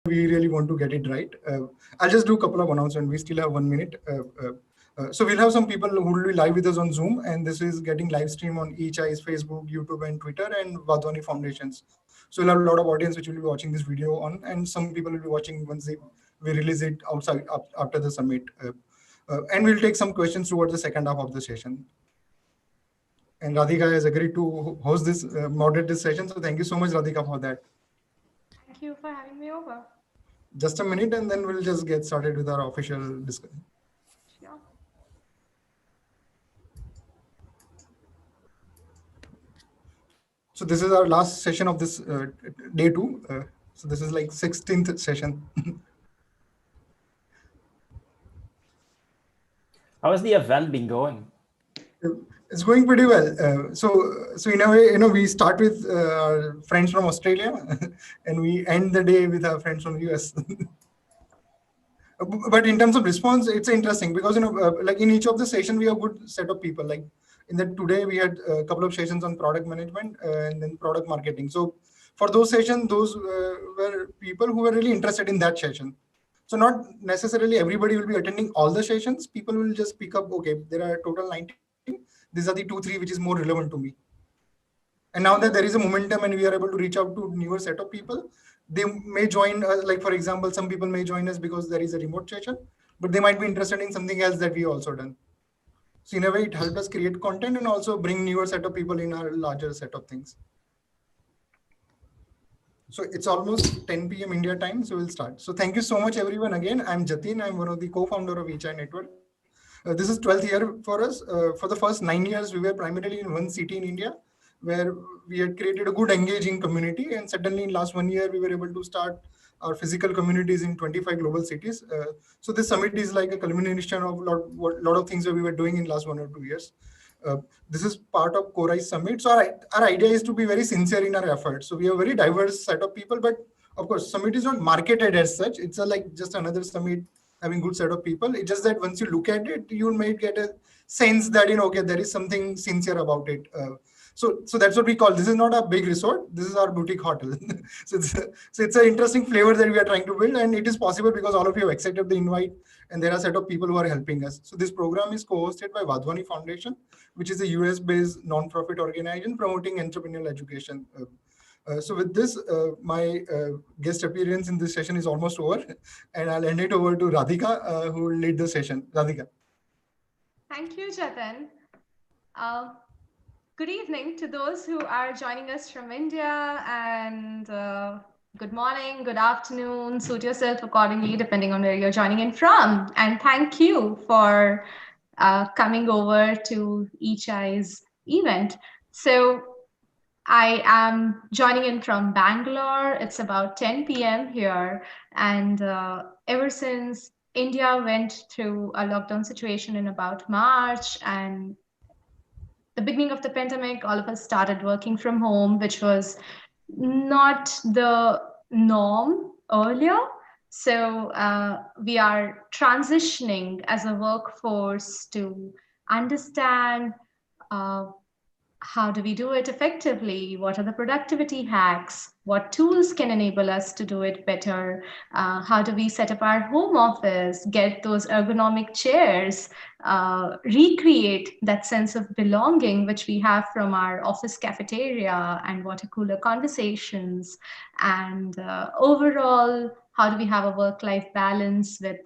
we really want to get it right. I'll just do a couple of announcements. We still have 1 minute. So we'll have some people who will be live with us on Zoom, and this is getting live stream on eChai's Facebook, YouTube, and Twitter, and Vadhwani Foundations. So we'll have a lot of audience which will be watching this video on, and some people will be watching once we release it outside after the summit. And we'll take some questions towards the second half of the session. And Radhika has agreed to host this, moderate this session. So thank you so much, Radhika, for that. Thank you for having me over. Just a minute, and then we'll just get started with our official discussion. Sure. So this is our last session of this day 2. So this is like 16th session. How has the event been going? It's going pretty well. So in a way, we start with our friends from Australia, and we end the day with our friends from the US. But in terms of response, it's interesting because like in each of the session, we have a good set of people. Like in the today, we had a couple of sessions on product management and then product marketing. So for those sessions, those were people who were really interested in that session. So not necessarily everybody will be attending all the sessions. People will just pick up, okay, there are total 90. These are the 2-3 which is more relevant to me. And now that there is a momentum and we are able to reach out to newer set of people, they may join, like for example, some people may join us because there is a remote session, but they might be interested in something else that we also done. So in a way, it helped us create content and also bring newer set of people in our larger set of things. So it's almost 10 p.m. India time, so we'll start. So thank you so much, everyone. Again, I'm Jatin. I'm one of the co-founder of eChai Network. This is 12th year for us. For the first 9 years, we were primarily in one city in India, where we had created a good engaging community. And suddenly in last 1 year, we were able to start our physical communities in 25 global cities. So this summit is like a culmination of a lot of things that we were doing in last 1 or 2 years. This is part of CoRise Summit. So our idea is to be very sincere in our efforts. So we have a very diverse set of people, but of course, summit is not marketed as such. It's like just another summit having good set of people. It's just that once you look at it, you might get a sense that, okay, there is something sincere about it. So that's what we call, this is not a big resort. This is our boutique hotel. so it's an interesting flavor that we are trying to build. And it is possible because all of you have accepted the invite and there are a set of people who are helping us. So this program is co-hosted by Vadhwani Foundation, which is a US-based non-profit organization promoting entrepreneurial education. So with this, my guest appearance in this session is almost over, and I'll hand it over to Radhika, who will lead the session. Radhika. Thank you, Jatin. Good evening to those who are joining us from India, and good morning, good afternoon, suit yourself accordingly, depending on where you're joining in from. And thank you for coming over to eChai's event. So I am joining in from Bangalore. It's about 10 p.m. here. And ever since India went through a lockdown situation in about March and the beginning of the pandemic, all of us started working from home, which was not the norm earlier. So we are transitioning as a workforce to understand how do we do it effectively? What are the productivity hacks? What tools can enable us to do it better? How do we set up our home office, get those ergonomic chairs, recreate that sense of belonging which we have from our office cafeteria and water cooler conversations? And overall, how do we have a work-life balance with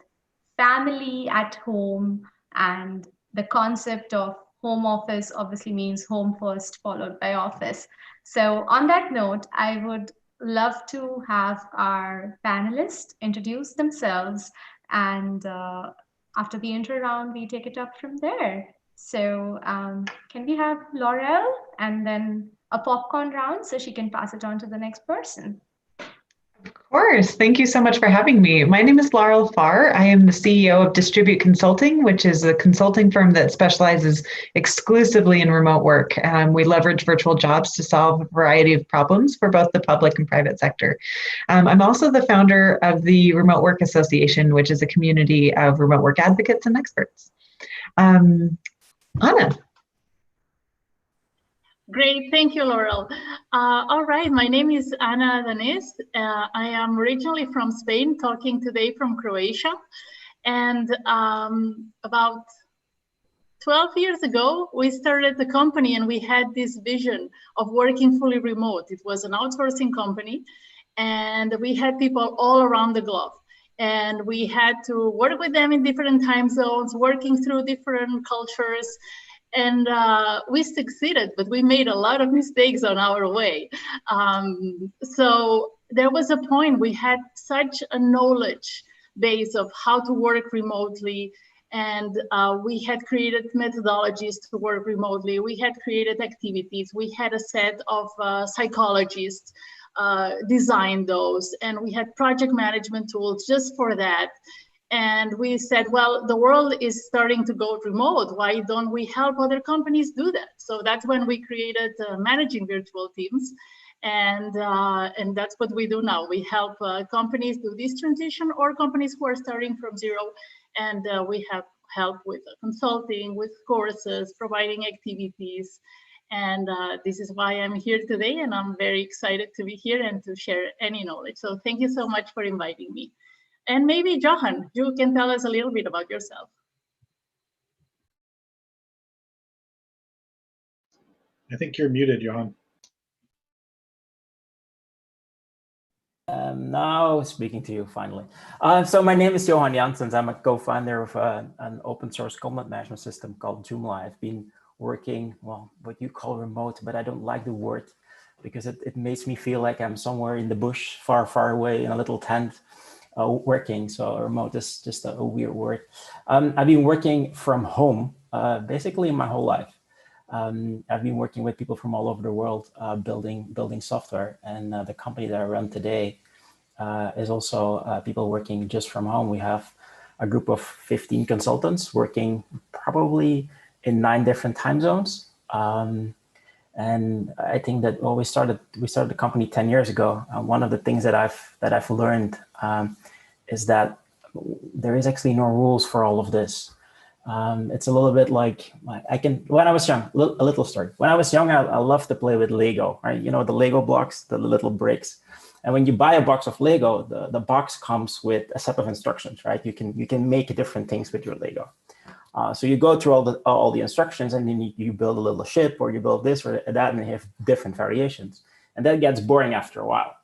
family at home? And the concept of home office obviously means home first, followed by office. So on that note, I would love to have our panelists introduce themselves. And after the intro round, we take it up from there. So can we have Laurel and then a popcorn round so she can pass it on to the next person? Of course. Thank you so much for having me. My name is Laurel Farr. I am the CEO of Distribute Consulting, which is a consulting firm that specializes exclusively in remote work. We leverage virtual jobs to solve a variety of problems for both the public and private sector. I'm also the founder of the Remote Work Association, which is a community of remote work advocates and experts. Anna. Great, thank you, Laurel. All right, my name is Ana Diest. I am originally from Spain, talking today from Croatia. And about 12 years ago, we started the company and we had this vision of working fully remote. It was an outsourcing company and we had people all around the globe. And we had to work with them in different time zones, working through different cultures. And we succeeded, but we made a lot of mistakes on our way. So there was a point we had such a knowledge base of how to work remotely. And we had created methodologies to work remotely. We had created activities. We had a set of psychologists design those. And we had project management tools just for that. And we said, well, the world is starting to go remote. Why don't we help other companies do that? So that's when we created Managing Virtual Teams. And that's what we do now. We help companies do this transition or companies who are starting from zero. And we have help with consulting, with courses, providing activities. And this is why I'm here today. And I'm very excited to be here and to share any knowledge. So thank you so much for inviting me. And maybe Johan, you can tell us a little bit about yourself. I think you're muted, Johan. Now speaking to you finally. So my name is Johan Janssens. I'm a co-founder of an open source content management system called Timble. I've been working, well, what you call remote, but I don't like the word because it makes me feel like I'm somewhere in the bush, far, far away in a little tent. Working, so remote is just a weird word. I've been working from home basically my whole life. I've been working with people from all over the world building software, and the company that I run today is also people working just from home. We have a group of 15 consultants working probably in 9 different time zones. And I think that we started the company 10 years ago. One of the things that I've learned is that there is actually no rules for all of this. It's a little bit like when I was young, a little story. When I was young, I loved to play with Lego, right? You know, the Lego blocks, the little bricks. And when you buy a box of Lego, the box comes with a set of instructions, right? You can make different things with your Lego. So you go through all the instructions, and then you build a little ship, or you build this or that, and you have different variations. And that gets boring after a while.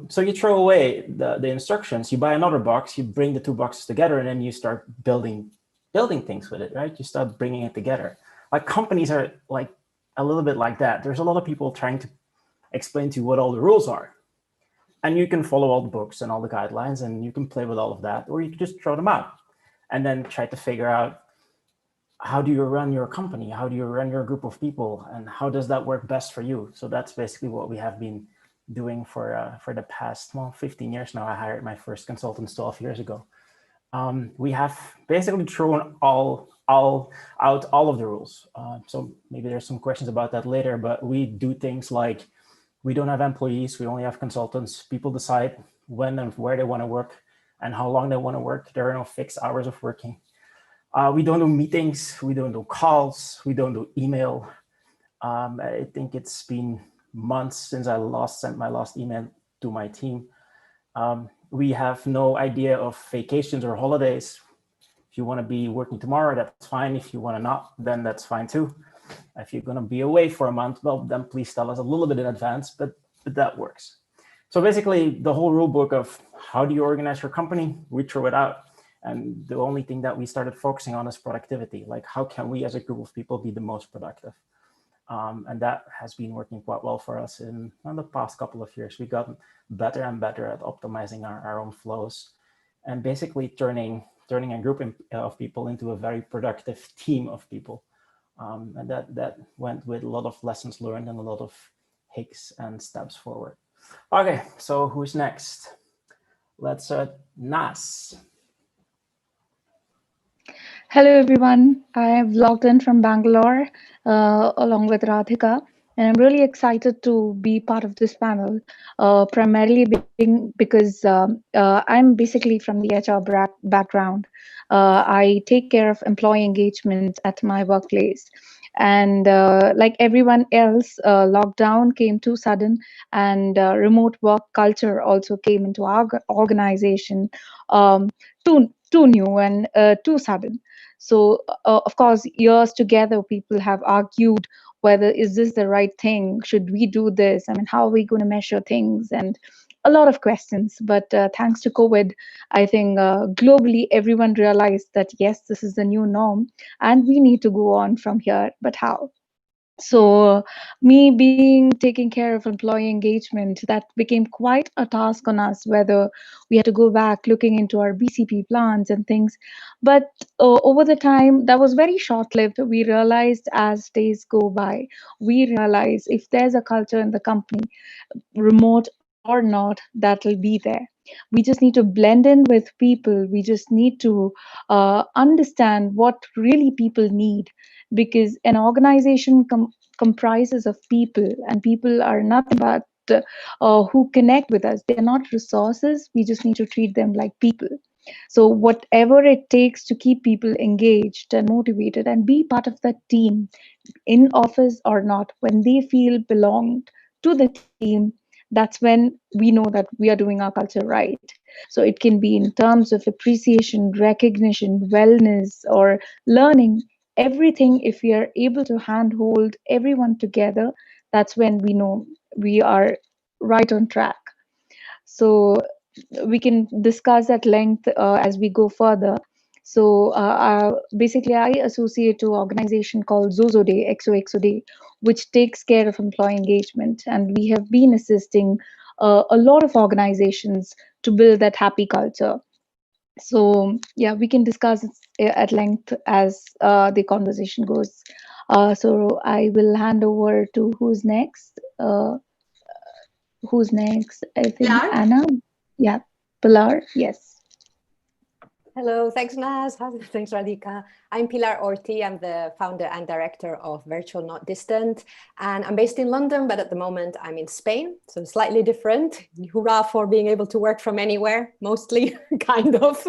So you throw away the instructions, you buy another box, you bring the 2 boxes together, and then you start building things with it, right? You start bringing it together. Like companies are like a little bit like that. There's a lot of people trying to explain to you what all the rules are. And you can follow all the books and all the guidelines, and you can play with all of that, or you can just throw them out and then try to figure out, how do you run your company? How do you run your group of people? And how does that work best for you? So that's basically what we have been doing for the past 15 years now. I hired my first consultants 12 years ago. We have basically thrown out all of the rules. So maybe there's some questions about that later, but we do things like, we don't have employees, we only have consultants. People decide when and where they want to work and how long they want to work. There are no fixed hours of working. We don't do meetings, we don't do calls, we don't do email. I think it's been months since I sent my last email to my team. We have no idea of vacations or holidays. If you want to be working tomorrow, that's fine. If you want to not, then that's fine too. If you're going to be away for a month, well, then please tell us a little bit in advance, but that works. So basically, the whole rule book of how do you organize your company, we throw it out. And the only thing that we started focusing on is productivity. Like, how can we as a group of people be the most productive? And that has been working quite well for us in the past couple of years. We've gotten better and better at optimizing our own flows and basically turning a group of people into a very productive team of people. And that went with a lot of lessons learned and a lot of hicks and steps forward. Okay, so who's next? Let's Nas. Hello, everyone. I have logged in from Bangalore along with Radhika, and I'm really excited to be part of this panel, primarily because I'm basically from the HR background. I take care of employee engagement at my workplace. And like everyone else, lockdown came too sudden, and remote work culture also came into our organization too new and too sudden. So of course, years together, people have argued whether is this the right thing, should we do this, I mean, how are we going to measure things, and a lot of questions. But thanks to COVID, I think globally everyone realized that yes, this is the new norm and we need to go on from here, but how? So me being taking care of employee engagement, that became quite a task on us, whether we had to go back looking into our BCP plans and things. But over the time, that was very short-lived. We realized as days go by, we realize if there's a culture in the company, remote or not, that'll be there. We just need to blend in with people. We just need to understand what really people need, because an organization comprises of people, and people are nothing but who connect with us. They're not resources. We just need to treat them like people. So whatever it takes to keep people engaged and motivated and be part of that team, in office or not, when they feel belonged to the team, that's when we know that we are doing our culture right. So it can be in terms of appreciation, recognition, wellness, or learning, everything. If we are able to handhold everyone together, that's when we know we are right on track. So we can discuss at length as we go further. So basically, I associate to an organization called Xoxoday, Xoxoday, which takes care of employee engagement. And we have been assisting a lot of organizations to build that happy culture. So yeah, we can discuss at length as the conversation goes. So I will hand over to who's next. Who's next? I think Pilar? Anna. Yeah, Pilar. Yes. Hello, thanks Naz, thanks Radhika. I'm Pilar Orti, I'm the founder and director of Virtual Not Distant, and I'm based in London, but at the moment I'm in Spain, so slightly different. Hurrah for being able to work from anywhere, mostly, kind of.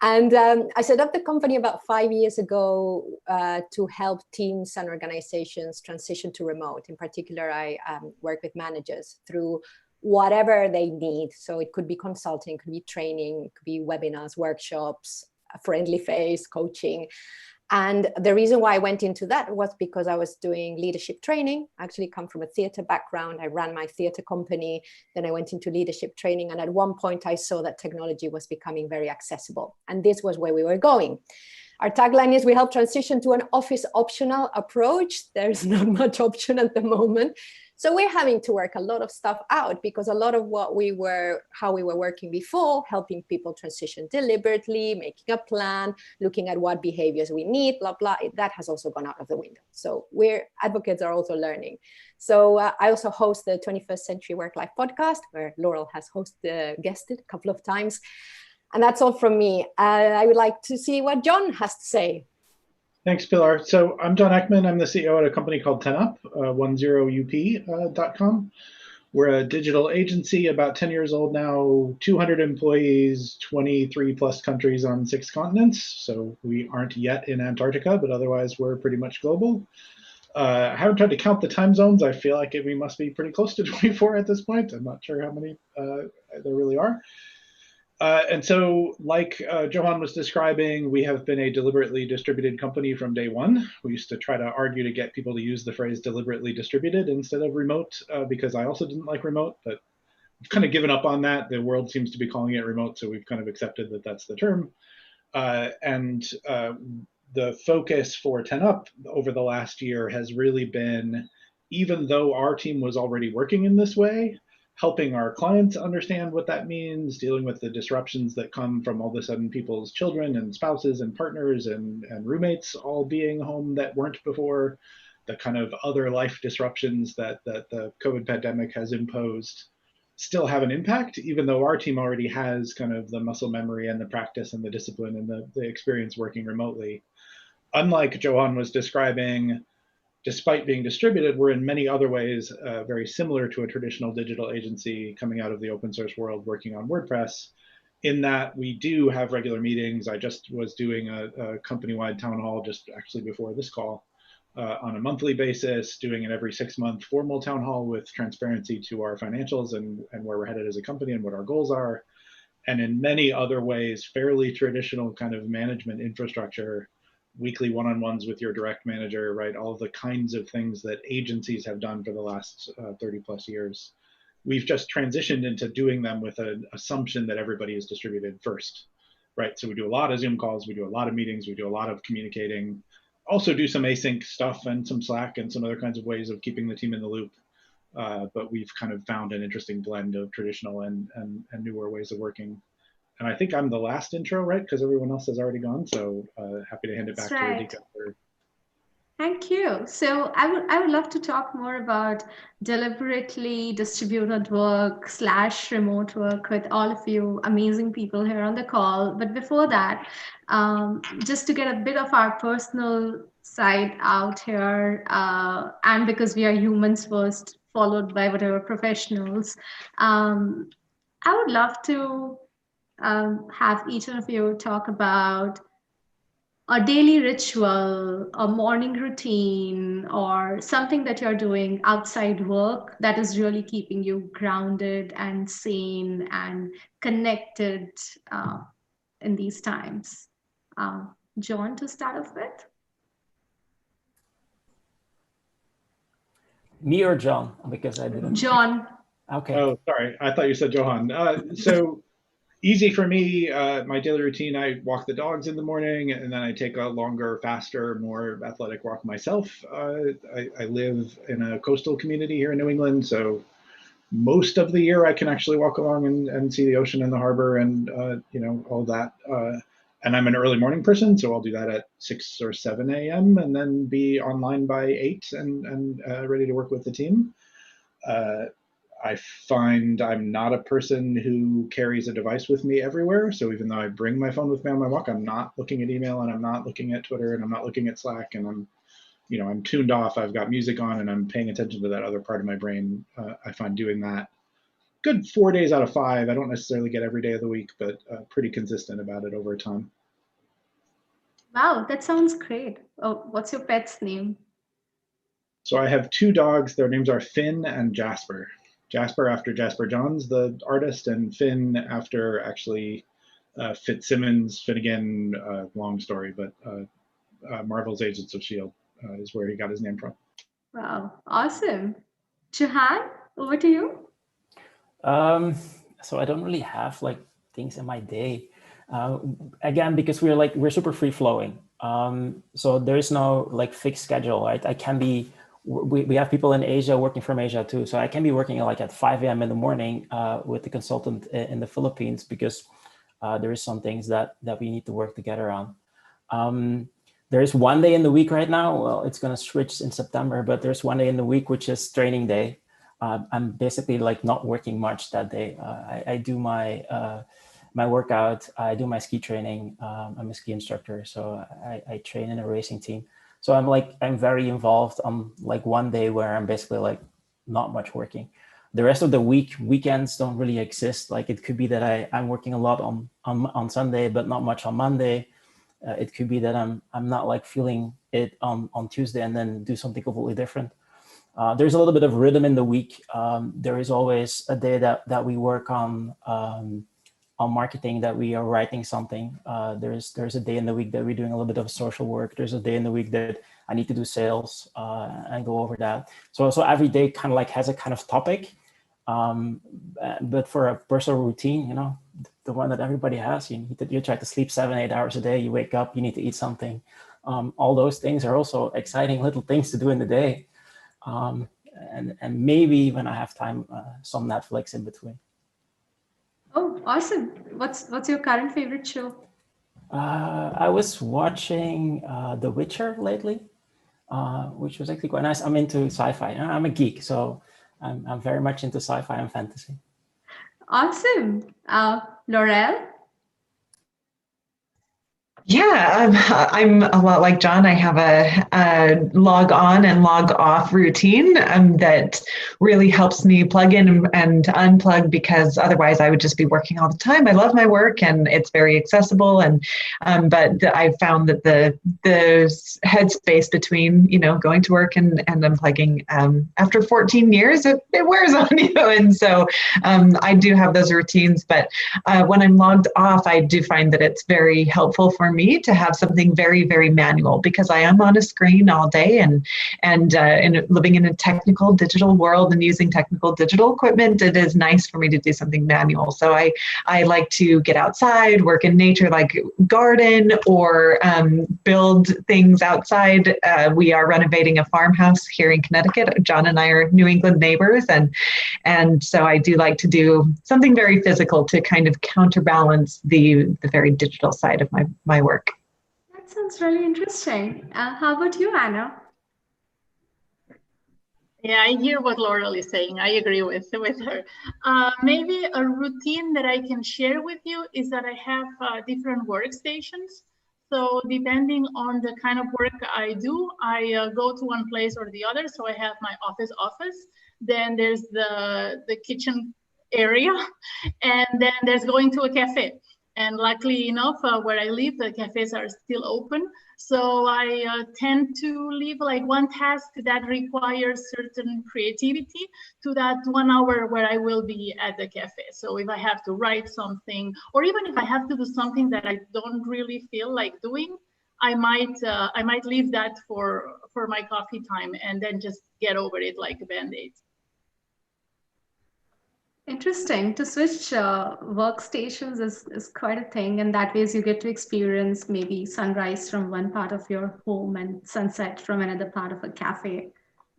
And I set up the company about 5 years ago to help teams and organizations transition to remote. In particular, I work with managers through whatever they need. So it could be consulting, it could be training, it could be webinars, workshops, a friendly face, coaching. And the reason why I went into that was because I was doing leadership training. I actually come from a theater background. I ran my theater company. Then I went into leadership training. And at one point I saw that technology was becoming very accessible. And this was where we were going. Our tagline is we help transition to an office optional approach. There's not much option at the moment. So we're having to work a lot of stuff out, because a lot of how we were working before, helping people transition deliberately, making a plan, looking at what behaviors we need, blah, blah, that has also gone out of the window. So advocates are also learning. So I also host the 21st Century Work-Life podcast, where Laurel has guested a couple of times. And that's all from me. I would like to see what John has to say. Thanks, Pilar. So I'm John Eckman. I'm the CEO at a company called 10up, 10up.com. We're a digital agency, about 10 years old now, 200 employees, 23 plus countries on 6 continents. So we aren't yet in Antarctica, but otherwise we're pretty much global. I haven't tried to count the time zones. I feel like we must be pretty close to 24 at this point. I'm not sure how many there really are. And so, like Johan was describing, we have been a deliberately distributed company from day one. We used to try to argue to get people to use the phrase deliberately distributed instead of remote, because I also didn't like remote, but we've kind of given up on that. The world seems to be calling it remote, so we've kind of accepted that that's the term. The focus for 10up over the last year has really been, even though our team was already working in this way, helping our clients understand what that means, dealing with the disruptions that come from all of a sudden people's children and spouses and partners and roommates all being home that weren't before, the kind of other life disruptions that the COVID pandemic has imposed still have an impact, even though our team already has kind of the muscle memory and the practice and the discipline and the experience working remotely. Unlike Johan was describing, despite being distributed, we're in many other ways very similar to a traditional digital agency coming out of the open source world working on WordPress, in that we do have regular meetings. I just was doing a company-wide town hall just actually before this call, on a monthly basis, doing an every 6-month formal town hall with transparency to our financials and where we're headed as a company and what our goals are. And in many other ways, fairly traditional kind of management infrastructure, weekly one-on-ones with your direct manager, right? All of the kinds of things that agencies have done for the last 30 plus years. We've just transitioned into doing them with an assumption that everybody is distributed first, right? So we do a lot of Zoom calls, we do a lot of meetings, we do a lot of communicating, also do some async stuff and some Slack and some other kinds of ways of keeping the team in the loop. But we've kind of found an interesting blend of traditional and newer ways of working. And I think I'm the last intro, right? Because everyone else has already gone. So happy to hand it back to Radhika. Thank you. So I would love to talk more about deliberately distributed work / remote work with all of you amazing people here on the call. But before that, just to get a bit of our personal side out here, and because we are humans first, followed by whatever professionals, I would love to have each of you talk about a daily ritual, a morning routine, or something that you're doing outside work that is really keeping you grounded and sane and connected in these times. John, to start off with? Me or John? Because I didn't. John. Okay. Oh, sorry. I thought you said Johan. So easy for me, my daily routine, I walk the dogs in the morning and then I take a longer, faster, more athletic walk myself. I live in a coastal community here in New England, so most of the year I can actually walk along and see the ocean and the harbor and all that. And I'm an early morning person, so I'll do that at 6 or 7 a.m. and then be online by 8 and ready to work with the team. I find I'm not a person who carries a device with me everywhere. So even though I bring my phone with me on my walk, I'm not looking at email and I'm not looking at Twitter and I'm not looking at Slack and I'm tuned off. I've got music on and I'm paying attention to that other part of my brain. I find doing that good 4 days out of 5. I don't necessarily get every day of the week, but pretty consistent about it over time. Wow, that sounds great. Oh, what's your pet's name? So I have 2 dogs. Their names are Finn and Jasper. Jasper after Jasper Johns, the artist, and Finn after actually Fitzsimmons, Finnegan, long story, but Marvel's Agents of S.H.I.E.L.D. Is where he got his name from. Wow, awesome. Johan, over to you. So I don't really have like things in my day. Again, because we're super free flowing. So there is no like fixed schedule, right? I can be, we have people in Asia working from Asia too. So I can be working like at 5 a.m. in the morning with the consultant in the Philippines because there is some things that we need to work together on. There's one day in the week right now. Well, it's going to switch in September, but there's one day in the week, which is training day. I'm basically like not working much that day. I do my workout. I do my ski training. I'm a ski instructor, so I train in a racing team. So I'm very involved on like one day where I'm basically like not much working. The rest of the week, weekends don't really exist. Like it could be that I'm working a lot on Sunday, but not much on Monday. It could be that I'm not like feeling it on Tuesday and then do something completely different. There's a little bit of rhythm in the week. There is always a day that we work on marketing, that we are writing something. There's a day in the week that we're doing a little bit of social work. There's a day in the week that I need to do sales and go over that. So every day kind of like has a kind of topic. But for a personal routine, the one that everybody has, you try to sleep 7-8 hours a day. You wake up, you need to eat something. All those things are also exciting little things to do in the day. And maybe when I have time, some Netflix in between. Oh, awesome. What's your current favorite show? I was watching The Witcher lately, which was actually quite nice. I'm into sci-fi. I'm a geek, so I'm very much into sci-fi and fantasy. Awesome. Laurel? Yeah, I'm a lot like John. I have a log on and log off routine that really helps me plug in and unplug, because otherwise I would just be working all the time. I love my work and it's very accessible, and but I've found that the headspace between going to work and unplugging, after 14 years it wears on you, and so I do have those routines. But when I'm logged off, I do find that it's very helpful for me to have something very, very manual, because I am on a screen all day, and living in a technical digital world and using technical digital equipment, it is nice for me to do something manual. So I like to get outside, work in nature, like garden or build things outside. We are renovating a farmhouse here in Connecticut. John and I are New England neighbors, and so I do like to do something very physical to kind of counterbalance the very digital side of my work. That sounds really interesting. How about you, Anna? Yeah, I hear what Laurel is saying. I agree with her. Maybe a routine that I can share with you is that I have different workstations. So depending on the kind of work I do, I go to one place or the other. So I have my office. Then there's the kitchen area, and then there's going to a cafe. And luckily enough, where I live, the cafes are still open. So I tend to leave like one task that requires certain creativity to that 1 hour where I will be at the cafe. So if I have to write something, or even if I have to do something that I don't really feel like doing, I might leave that for my coffee time and then just get over it like a Band-Aid. Interesting. To switch workstations is quite a thing, and that ways you get to experience maybe sunrise from one part of your home and sunset from another part of a cafe.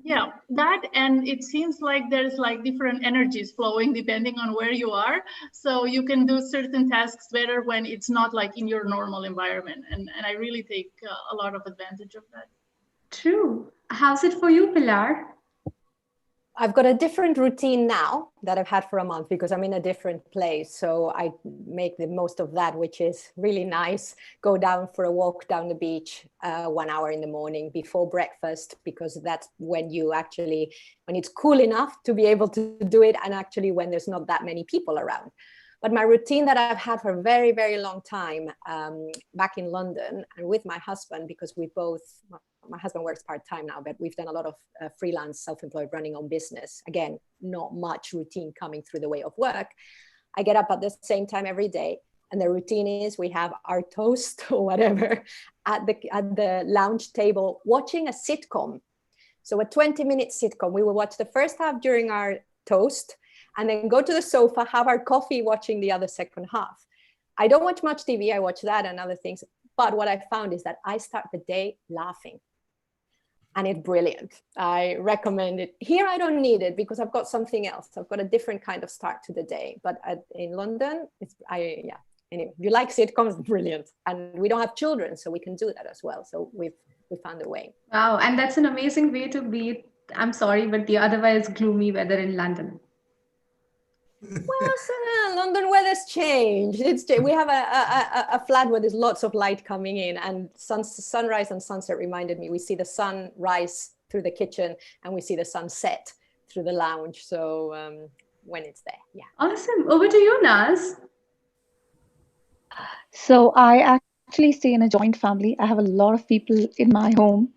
Yeah, that, and it seems like there's like different energies flowing depending on where you are. So you can do certain tasks better when it's not like in your normal environment. And I really take a lot of advantage of that. True. How's it for you, Pilar? I've got a different routine now that I've had for a month because I'm in a different place. So I make the most of that, which is really nice. Go down for a walk down the beach 1 hour in the morning before breakfast, because that's when it's cool enough to be able to do it, and actually when there's not that many people around. But my routine that I've had for a very, very long time back in London and with my husband, because my husband works part-time now, but we've done a lot of freelance, self-employed, running on business. Again, not much routine coming through the way of work. I get up at the same time every day. And the routine is we have our toast or whatever at the lounge table watching a sitcom. So a 20-minute sitcom. We will watch the first half during our toast and then go to the sofa, have our coffee watching the other second half. I don't watch much TV. I watch that and other things. But what I found is that I start the day laughing. And it's brilliant. I recommend it. Here, I don't need it because I've got something else. I've got a different kind of start to the day. But in London, Anyway, if you like sitcoms, brilliant. And we don't have children, so we can do that as well. So we found a way. Wow, and that's an amazing way to beat, I'm sorry, but the otherwise gloomy weather in London. Well, London weather's changed. We have a flat where there's lots of light coming in, and sunrise and sunset reminded me. We see the sun rise through the kitchen, and we see the sun set through the lounge. So when it's there, yeah. Awesome. Over to you, Naz. So I actually stay in a joint family. I have a lot of people in my home.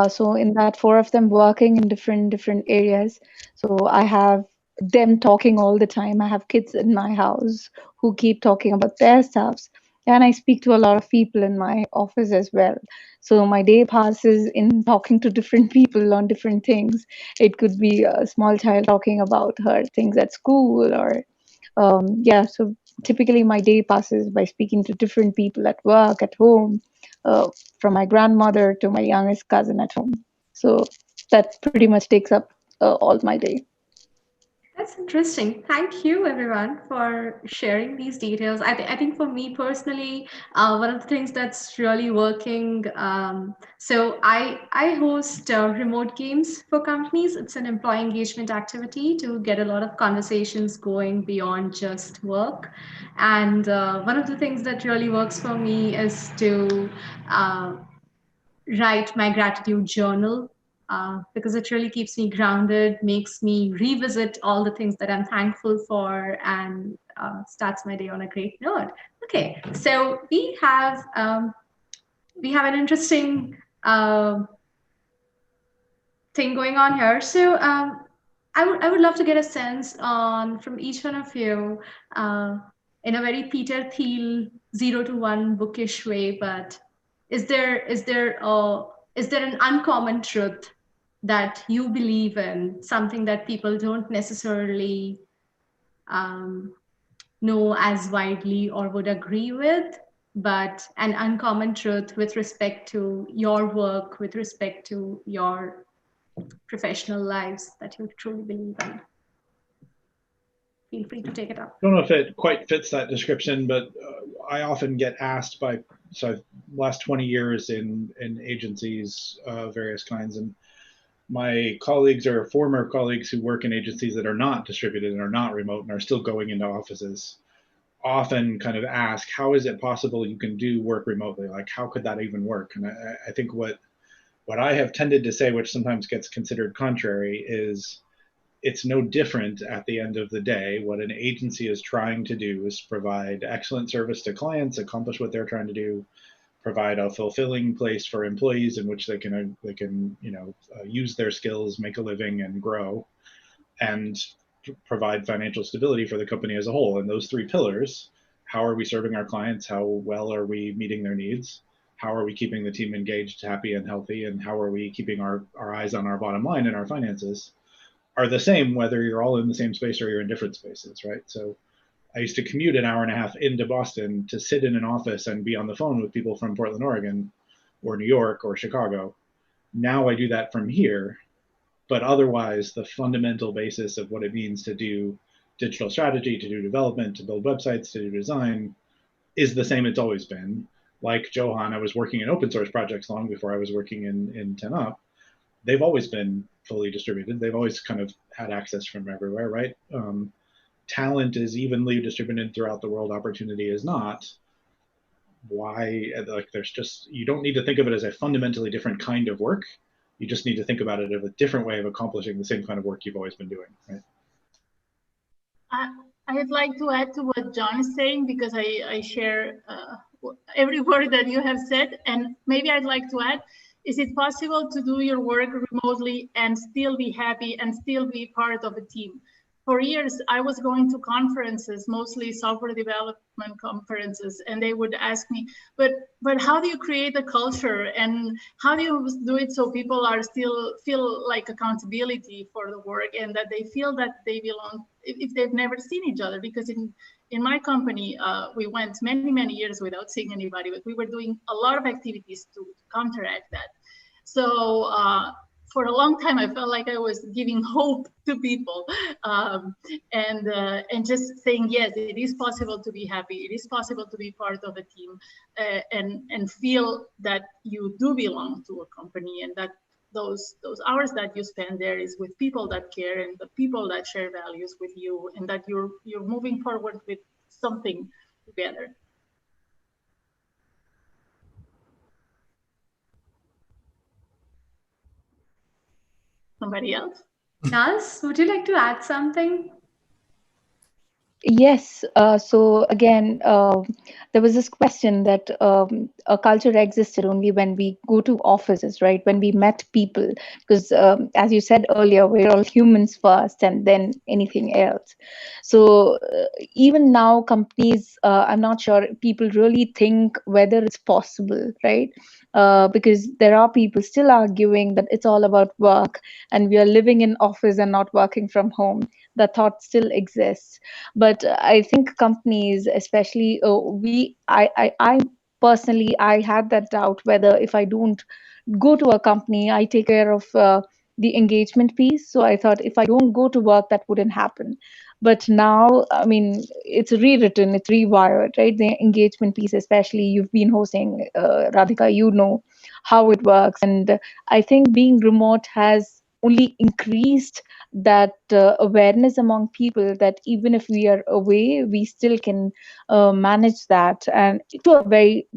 So in that, 4 of them working in different areas. So I have them talking all the time. I have kids in my house who keep talking about their stuffs. And I speak to a lot of people in my office as well. So my day passes in talking to different people on different things. It could be a small child talking about her things at school, or so typically my day passes by speaking to different people at work, at home, from my grandmother to my youngest cousin at home. So that pretty much takes up all my day. That's interesting. Thank you, everyone, for sharing these details. I think for me personally, one of the things that's really working. So I host remote games for companies. It's an employee engagement activity to get a lot of conversations going beyond just work. And one of the things that really works for me is to write my gratitude journal, because it really keeps me grounded, makes me revisit all the things that I'm thankful for, and starts my day on a great note. Okay, so we have an interesting thing going on here. So I would love to get a sense on from each one of you, in a very Peter Thiel 0 to 1 bookish way, but is there an uncommon truth that you believe in, something that people don't necessarily know as widely or would agree with, but an uncommon truth with respect to your work, with respect to your professional lives that you truly believe in? Feel free to take it up. I don't know if it quite fits that description, but I often get asked by, last 20 years in agencies of various kinds, and my colleagues or former colleagues who work in agencies that are not distributed and are not remote and are still going into offices often kind of ask, how is it possible you can do work remotely? Like, how could that even work? And I think what I have tended to say, which sometimes gets considered contrary, is it's no different at the end of the day. What an agency is trying to do is provide excellent service to clients, accomplish what they're trying to do, provide a fulfilling place for employees in which they can use their skills, make a living, and grow, and provide financial stability for the company as a whole. And those three pillars: how are we serving our clients? How well are we meeting their needs? How are we keeping the team engaged, happy, and healthy? And how are we keeping our eyes on our bottom line and our finances? Are the same whether you're all in the same space or you're in different spaces, right? So I used to commute an hour and a half into Boston to sit in an office and be on the phone with people from Portland, Oregon, or New York, or Chicago. Now I do that from here, but otherwise the fundamental basis of what it means to do digital strategy, to do development, to build websites, to do design is the same it's always been. Like Johan, I was working in open source projects long before I was working in 10 Up. They've always been fully distributed. They've always kind of had access from everywhere, right? Talent is evenly distributed throughout the world. Opportunity is not. Why? Like, there's just, you don't need to think of it as a fundamentally different kind of work. You just need to think about it as a different way of accomplishing the same kind of work you've always been doing, right? I'd like to add to what John is saying, because I share every word that you have said. And maybe I'd like to add, is it possible to do your work remotely and still be happy and still be part of a team? For years, I was going to conferences, mostly software development conferences, and they would ask me, but how do you create a culture, and how do you do it so people are still feel like accountability for the work, and that they feel that they belong if they've never seen each other? Because in my company, we went many years without seeing anybody, but we were doing a lot of activities to counteract that. So for a long time, I felt like I was giving hope to people, and just saying, yes, it is possible to be happy. It is possible to be part of a team, and feel that you do belong to a company, and that those hours that you spend there is with people that care and the people that share values with you, and that you're moving forward with something together. Somebody else? Naz, would you like to add something? Yes. So again, there was this question that a culture existed only when we go to offices, right? When we met people, because as you said earlier, we're all humans first and then anything else. So even now, companies, I'm not sure people really think whether it's possible, right? Because there are people still arguing that it's all about work and we are living in office and not working from home. The thought still exists. But I think companies, especially I personally, I had that doubt whether if I don't go to a company, I take care of the engagement piece. So I thought if I don't go to work, that wouldn't happen. But now, I mean, it's rewritten, it's rewired, right? The engagement piece, especially you've been hosting, Radhika, you know how it works. And I think being remote has only increased that awareness among people that even if we are away, we still can manage that, and to a very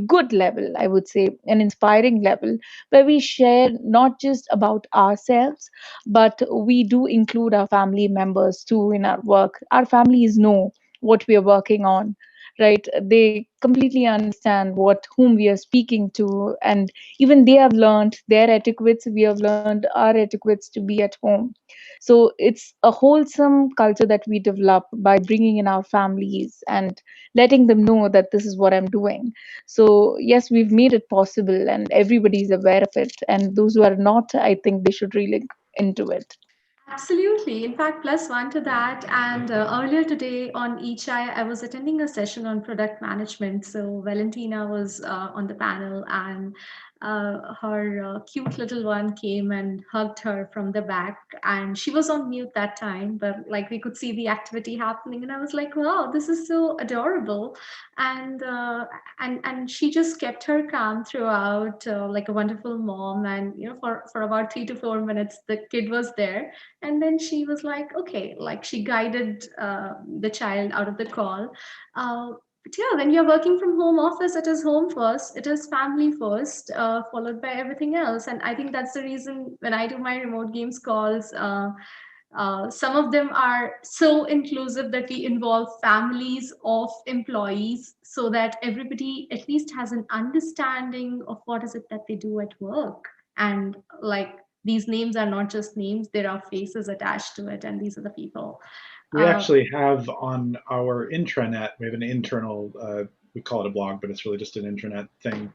good level, I would say, an inspiring level, where we share not just about ourselves, but we do include our family members too in our work. Our families know what we are working on, right? They completely understand whom we are speaking to, and even they have learned their etiquettes, we have learned our etiquettes to be at home. So it's a wholesome culture that we develop by bringing in our families and letting them know that this is what I'm doing. So yes, we've made it possible and everybody's aware of it. And those who are not, I think they should really look into it. Absolutely. In fact, plus one to that. And earlier today on eChai, I was attending a session on product management. So Valentina was on the panel, and her cute little one came and hugged her from the back. And she was on mute that time, but like we could see the activity happening. And I was like, wow, this is so adorable. And she just kept her calm throughout, like a wonderful mom. And for about 3 to 4 minutes, the kid was there, and then she was like, okay, like she guided the child out of the call. But yeah, when you're working from home office, it is home first, it is family first, followed by everything else. And I think that's the reason when I do my remote games calls, some of them are so inclusive that we involve families of employees so that everybody at least has an understanding of what is it that they do at work. And like, these names are not just names, there are faces attached to it, and these are the people. We actually have on our intranet, we have an internal, we call it a blog, but it's really just an intranet thing,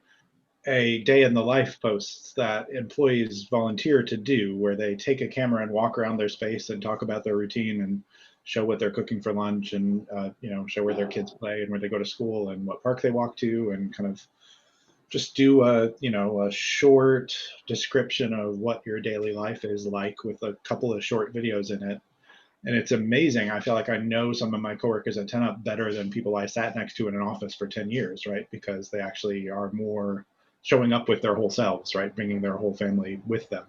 a day in the life posts that employees volunteer to do, where they take a camera and walk around their space and talk about their routine and show what they're cooking for lunch, and show where their kids play and where they go to school and what park they walk to, and kind of just do a short description of what your daily life is like with a couple of short videos in it. And it's amazing. I feel like I know some of my coworkers at 10up better than people I sat next to in an office for 10 years, right? Because they actually are more showing up with their whole selves, right? Bringing their whole family with them.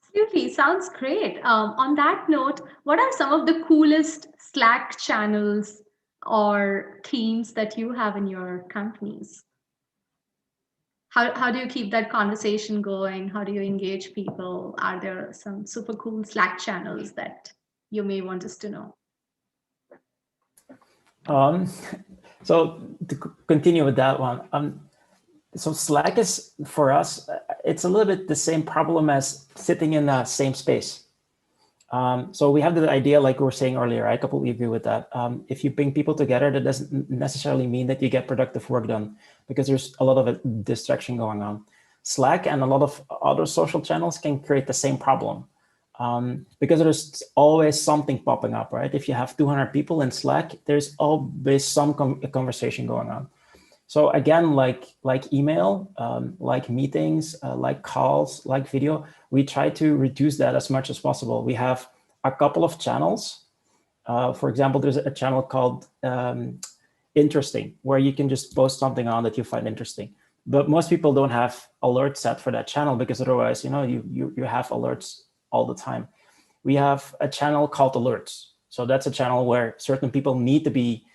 Absolutely, sounds great. On that note, what are some of the coolest Slack channels or themes that you have in your companies? How do you keep that conversation going? How do you engage people? Are there some super cool Slack channels that you may want us to know? So to continue with that one, so Slack is, for us, it's a little bit the same problem as sitting in the same space. So we have the idea, like we were saying earlier, I completely agree with that. If you bring people together, that doesn't necessarily mean that you get productive work done, because there's a lot of distraction going on. Slack and a lot of other social channels can create the same problem, because there's always something popping up, right? If you have 200 people in Slack, there's always some conversation going on. So again, like email, like meetings, like calls, like video, we try to reduce that as much as possible. We have a couple of channels. For example, there's a channel called Interesting, where you can just post something on that you find interesting. But most people don't have alerts set for that channel, because otherwise, you have alerts all the time. We have a channel called Alerts. So that's a channel where certain people need to be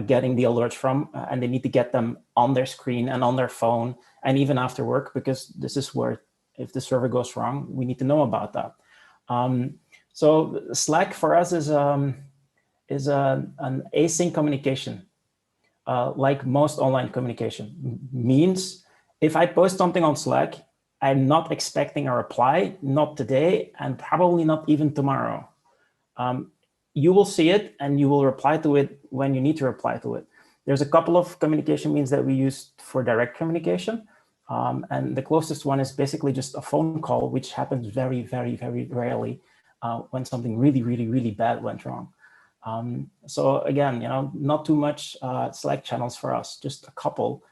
getting the alerts from, and they need to get them on their screen and on their phone, and even after work, because this is where, if the server goes wrong, we need to know about that. So Slack for us is an async communication, like most online communication. Means if I post something on Slack, I'm not expecting a reply, not today, and probably not even tomorrow. You will see it and you will reply to it when you need to reply to it. There's a couple of communication means that we use for direct communication. And the closest one is basically just a phone call, which happens very, very, very rarely when something really, really, really bad went wrong. So again, not too much Slack channels for us, just a couple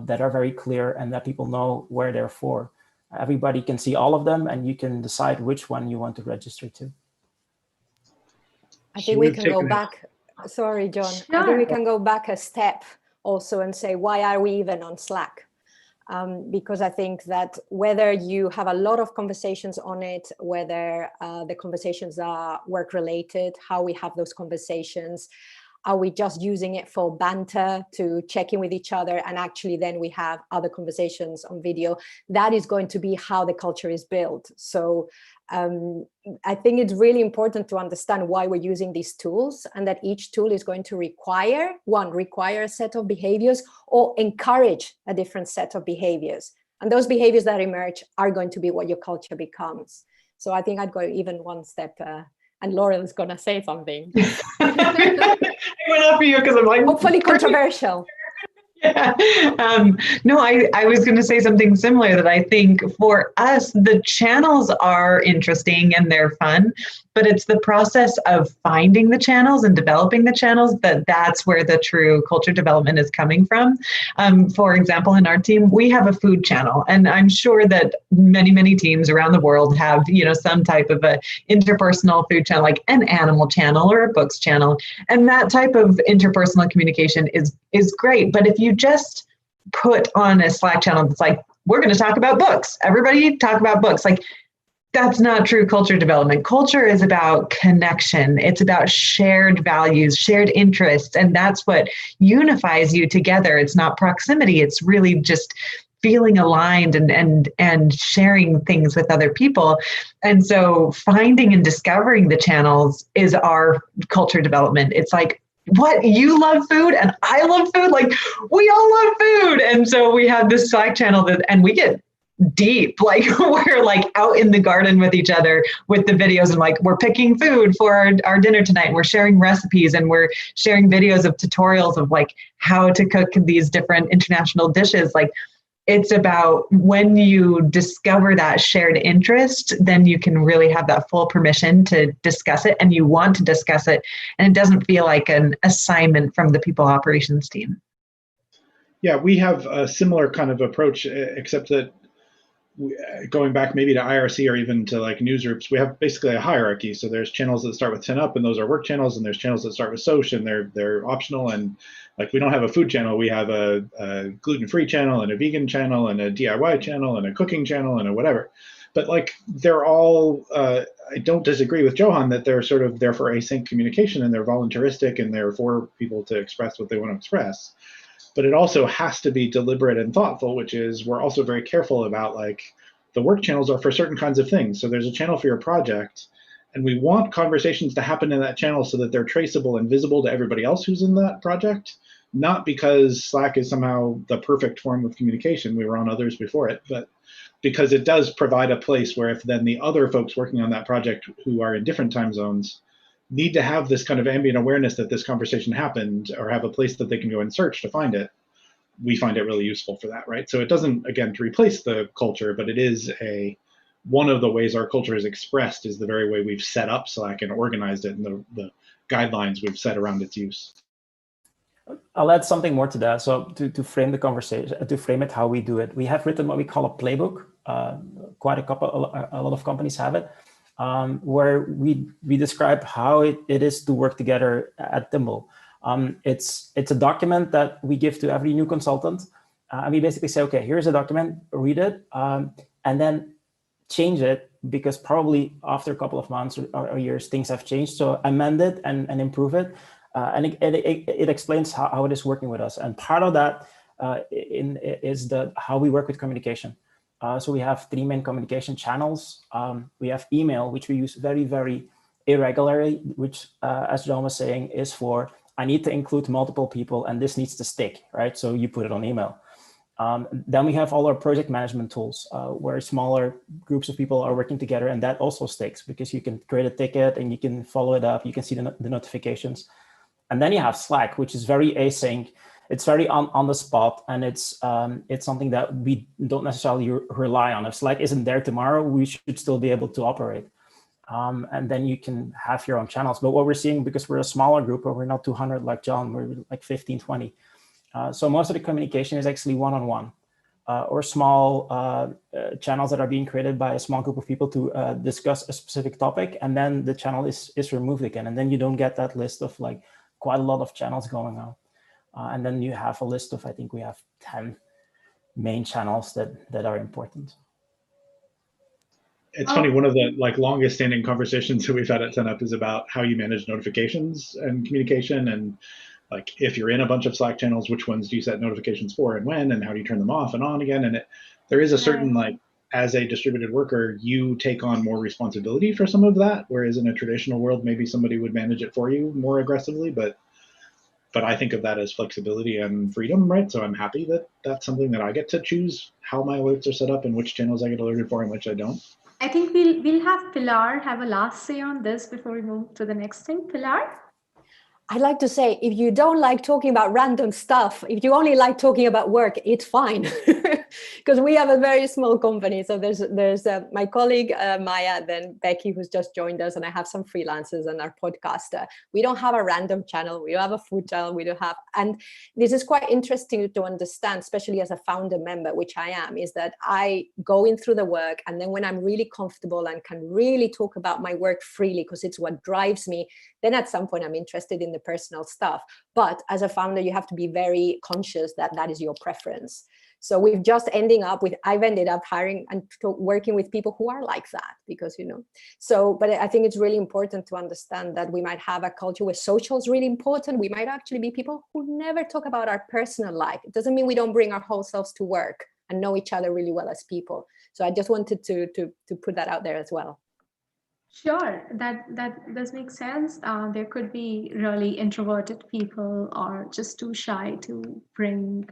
that are very clear and that people know where they're for. Everybody can see all of them, and you can decide which one you want to register to. I think we can go back. Sorry, John. Sure. I think we can go back a step also and say, why are we even on Slack? Because I think that whether you have a lot of conversations on it, whether the conversations are work related, how we have those conversations, are we just using it for banter to check in with each other, and actually then we have other conversations on video, that is going to be how the culture is built. So I think it's really important to understand why we're using these tools, and that each tool is going to require a set of behaviors or encourage a different set of behaviors. And those behaviors that emerge are going to be what your culture becomes. So I think I'd go even one step, and Laurel is going to say something. I went up for you because I'm like, hopefully controversial. Yeah. No, I was going to say something similar, that I think for us, the channels are interesting and they're fun, but it's the process of finding the channels and developing the channels that's where the true culture development is coming from. For example, in our team, we have a food channel, and I'm sure that many teams around the world have, some type of a interpersonal food channel, like an animal channel or a books channel. And that type of interpersonal communication is great. But if you just put on a Slack channel that's like, we're going to talk about books, everybody talk about books, like, that's not true culture development. Culture is about connection. It's about shared values, shared interests, and that's what unifies you together. It's not proximity. It's really just feeling aligned and sharing things with other people. And so finding and discovering the channels is our culture development. It's like, what, you love food and I love food? Like, we all love food. And so we have this Slack channel and we get deep, like we're like out in the garden with each other with the videos, and like we're picking food for our dinner tonight, and we're sharing recipes, and we're sharing videos of tutorials of like how to cook these different international dishes. Like, it's about when you discover that shared interest, then you can really have that full permission to discuss it, and you want to discuss it, and it doesn't feel like an assignment from the people operations team. Yeah, we have a similar kind of approach, except that going back maybe to IRC or even to like newsgroups, we have basically a hierarchy. So there's channels that start with 10 up, and those are work channels, and there's channels that start with Soch, and they're optional. And like, we don't have a food channel, we have a gluten-free channel and a vegan channel and a DIY channel and a cooking channel and a whatever. But like, they're all, I don't disagree with Johan that they're sort of there for async communication, and they're voluntaristic, and they're for people to express what they want to express. But it also has to be deliberate and thoughtful, which is, we're also very careful about, like, the work channels are for certain kinds of things. So there's a channel for your project, and we want conversations to happen in that channel so that they're traceable and visible to everybody else who's in that project, not because Slack is somehow the perfect form of communication. We were on others before it, but because it does provide a place where if then the other folks working on that project who are in different time zones need to have this kind of ambient awareness that this conversation happened, or have a place that they can go and search to find it, we find it really useful for that, right? So it doesn't, again, to replace the culture, but it is one of the ways our culture is expressed is the very way we've set up Slack and organized it, and the guidelines we've set around its use. I'll add something more to that. So to frame the conversation, to frame it how we do it, we have written what we call a playbook. A lot of companies have it, where we describe how it is to work together at Timble. It's a document that we give to every new consultant. And we basically say, okay, here's a document, read it, and then change it, because probably after a couple of months or years, things have changed. So amend it and improve it. And it explains how it is working with us. And part of that is how we work with communication. So we have 3 main communication channels. We have email, which we use very, very irregularly, which, as John was saying, is for, I need to include multiple people and this needs to stick, right? So you put it on email. Then we have all our project management tools, where smaller groups of people are working together, and that also sticks because you can create a ticket and you can follow it up. You can see the notifications. And then you have Slack, which is very async. It's very on the spot, and it's something that we don't necessarily rely on. If Slack isn't there tomorrow, we should still be able to operate. And then you can have your own channels. But what we're seeing, because we're a smaller group, or we're not 200 like John, we're like 15, 20. So most of the communication is actually one-on-one. or small channels that are being created by a small group of people to discuss a specific topic, and then the channel is removed again, and then you don't get that list of like quite a lot of channels going on. And then you have a list of, I think we have 10 main channels that are important. It's funny, one of the like longest standing conversations that we've had at 10up is about how you manage notifications and communication, and like if you're in a bunch of Slack channels, which ones do you set notifications for and when, and how do you turn them off and on again? And there is a certain like, as a distributed worker, you take on more responsibility for some of that, whereas in a traditional world, maybe somebody would manage it for you more aggressively. But I think of that as flexibility and freedom, right? So I'm happy that that's something that I get to choose how my alerts are set up and which channels I get alerted for and which I don't. I think we'll have Pilar have a last say on this before we move to the next thing. Pilar? I'd like to say, if you don't like talking about random stuff, if you only like talking about work, it's fine. Because we have a very small company. So there's my colleague, Maya, then Becky, who's just joined us, and I have some freelancers and our podcaster. We don't have a random channel. We don't have a food channel. We don't have, and this is quite interesting to understand, especially as a founder member, which I am, is that I go in through the work, and then when I'm really comfortable and can really talk about my work freely, because it's what drives me, then at some point I'm interested in the personal stuff. But as a founder, you have to be very conscious that that is your preference. So I've ended up hiring and working with people who are like that, because, but I think it's really important to understand that we might have a culture where social is really important. We might actually be people who never talk about our personal life. It doesn't mean we don't bring our whole selves to work and know each other really well as people. So I just wanted to put that out there as well. Sure, that does make sense. There could be really introverted people or just too shy to bring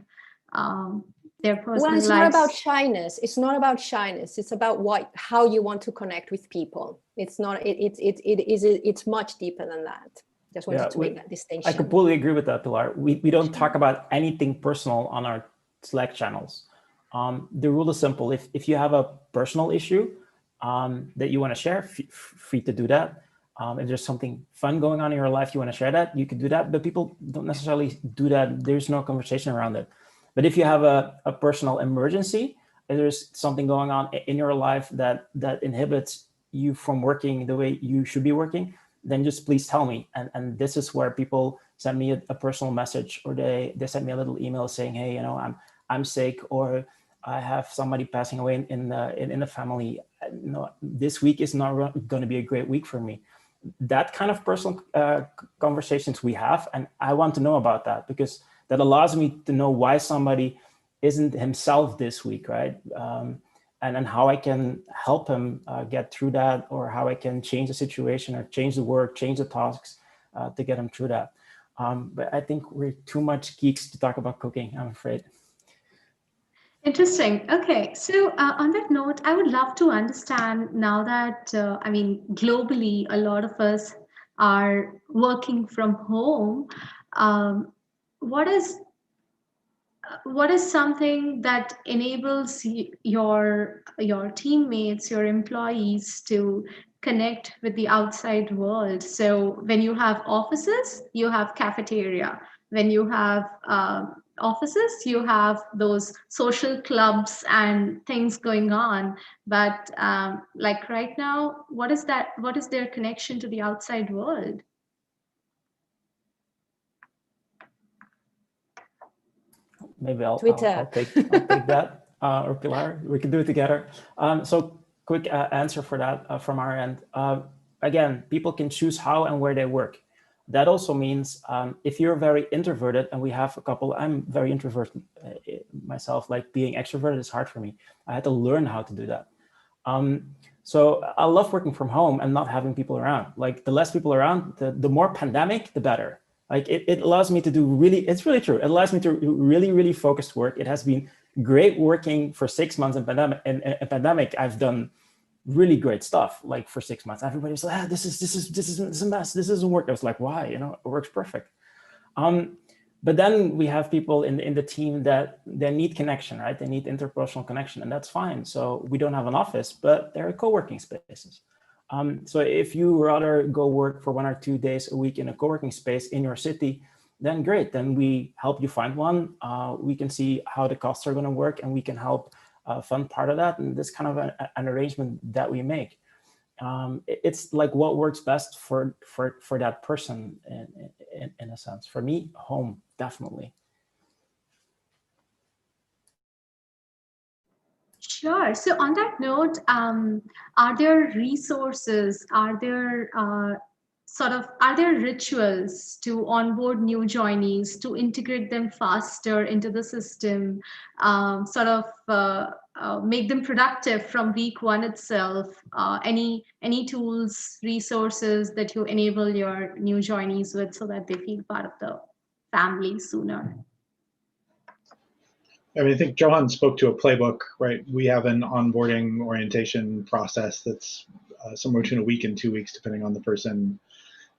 their personal Well, it's lives. not about shyness. It's not about shyness. It's about how you want to connect with people. It's not. It's much deeper than that. Just wanted to make that distinction. I completely agree with that, Pilar. We don't talk about anything personal on our Slack channels. The rule is simple. If you have a personal issue that you want to share, free to do that. If there's something fun going on in your life, you want to share that, you can do that, but people don't necessarily do that. There's no conversation around it. But if you have a personal emergency, if there's something going on in your life that inhibits you from working the way you should be working, then just please tell me. And this is where people send me a personal message, or they send me a little email saying, hey, I'm sick, or I have somebody passing away in the family. This week is not going to be a great week for me. That kind of personal conversations we have, and I want to know about that, because that allows me to know why somebody isn't himself this week, right? And how I can help him get through that, or how I can change the situation or change the work, change the tasks to get him through that. But I think we're too much geeks to talk about cooking, I'm afraid. Interesting. Okay, so on that note, I would love to understand now that, globally, a lot of us are working from home. What is something that enables your teammates, your employees to connect with the outside world? So when you have offices, you have cafeteria. When you have offices, you have those social clubs and things going on. But like right now, what is their connection to the outside world? Maybe I'll take that, or Pilar, we can do it together. So quick answer for that from our end. Again, people can choose how and where they work. That also means if you're very introverted, and we have a couple, I'm very introverted myself, like being extroverted is hard for me. I had to learn how to do that. So I love working from home and not having people around. Like the less people around, the more pandemic, the better. Like it allows me to do it's really true. It allows me to really, really focused work. It has been great working for 6 months in pandemic. I've done really great stuff. Like for 6 months, everybody was like, this is a mess. This doesn't work. I was like, why? It works perfect. But then we have people in the team that they need connection, right? They need interpersonal connection, and that's fine. So we don't have an office, but there are co-working spaces. So if you rather go work for 1 or 2 days a week in a co-working space in your city, then great. Then we help you find one. We can see how the costs are going to work, and we can help fund part of that. And this kind of an arrangement that we make. It's like what works best for that person in a sense. For me, home, definitely. Sure. So on that note, are there resources? Are there are there rituals to onboard new joinees, to integrate them faster into the system, make them productive from week one itself? Any tools, resources that you enable your new joinees with so that they feel part of the family sooner? I mean, I think Johan spoke to a playbook, right? We have an onboarding orientation process that's somewhere between a week and 2 weeks, depending on the person.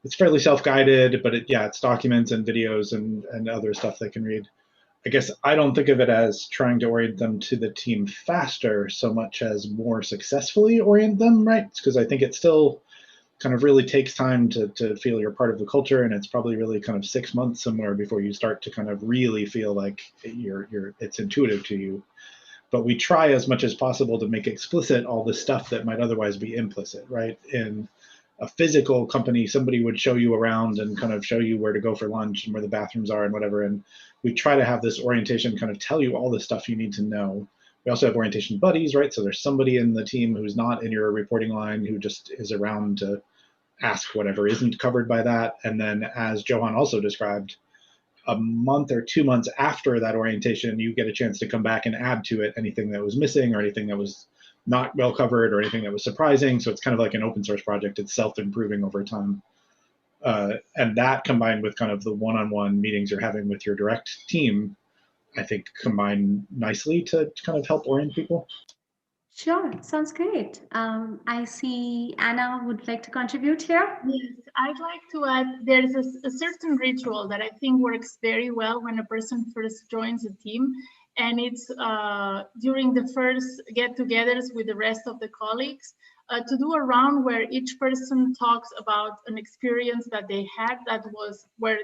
It's fairly self-guided, but it's documents and videos and other stuff they can read. I guess I don't think of it as trying to orient them to the team faster so much as more successfully orient them, right? Because I think it still kind of really takes time to feel you're part of the culture, and it's probably really kind of 6 months somewhere before you start to kind of really feel like it's intuitive to you. But we try as much as possible to make explicit all the stuff that might otherwise be implicit, right? In a physical company, somebody would show you around and kind of show you where to go for lunch and where the bathrooms are and whatever. And we try to have this orientation kind of tell you all the stuff you need to know. We also have orientation buddies, right? So there's somebody in the team who's not in your reporting line who just is around to ask whatever isn't covered by that. And then, as Johan also described, a month or 2 months after that orientation, you get a chance to come back and add to it anything that was missing or anything that was not well covered or anything that was surprising. So it's kind of like an open source project. It's self-improving over time. And that combined with kind of the one-on-one meetings you're having with your direct team, I think combine nicely to kind of help orient people. Sure, sounds great. I see Anna would like to contribute here. Yes, I'd like to add, there's a certain ritual that I think works very well when a person first joins a team. And it's during the first get-togethers with the rest of the colleagues, to do a round where each person talks about an experience that they had that was where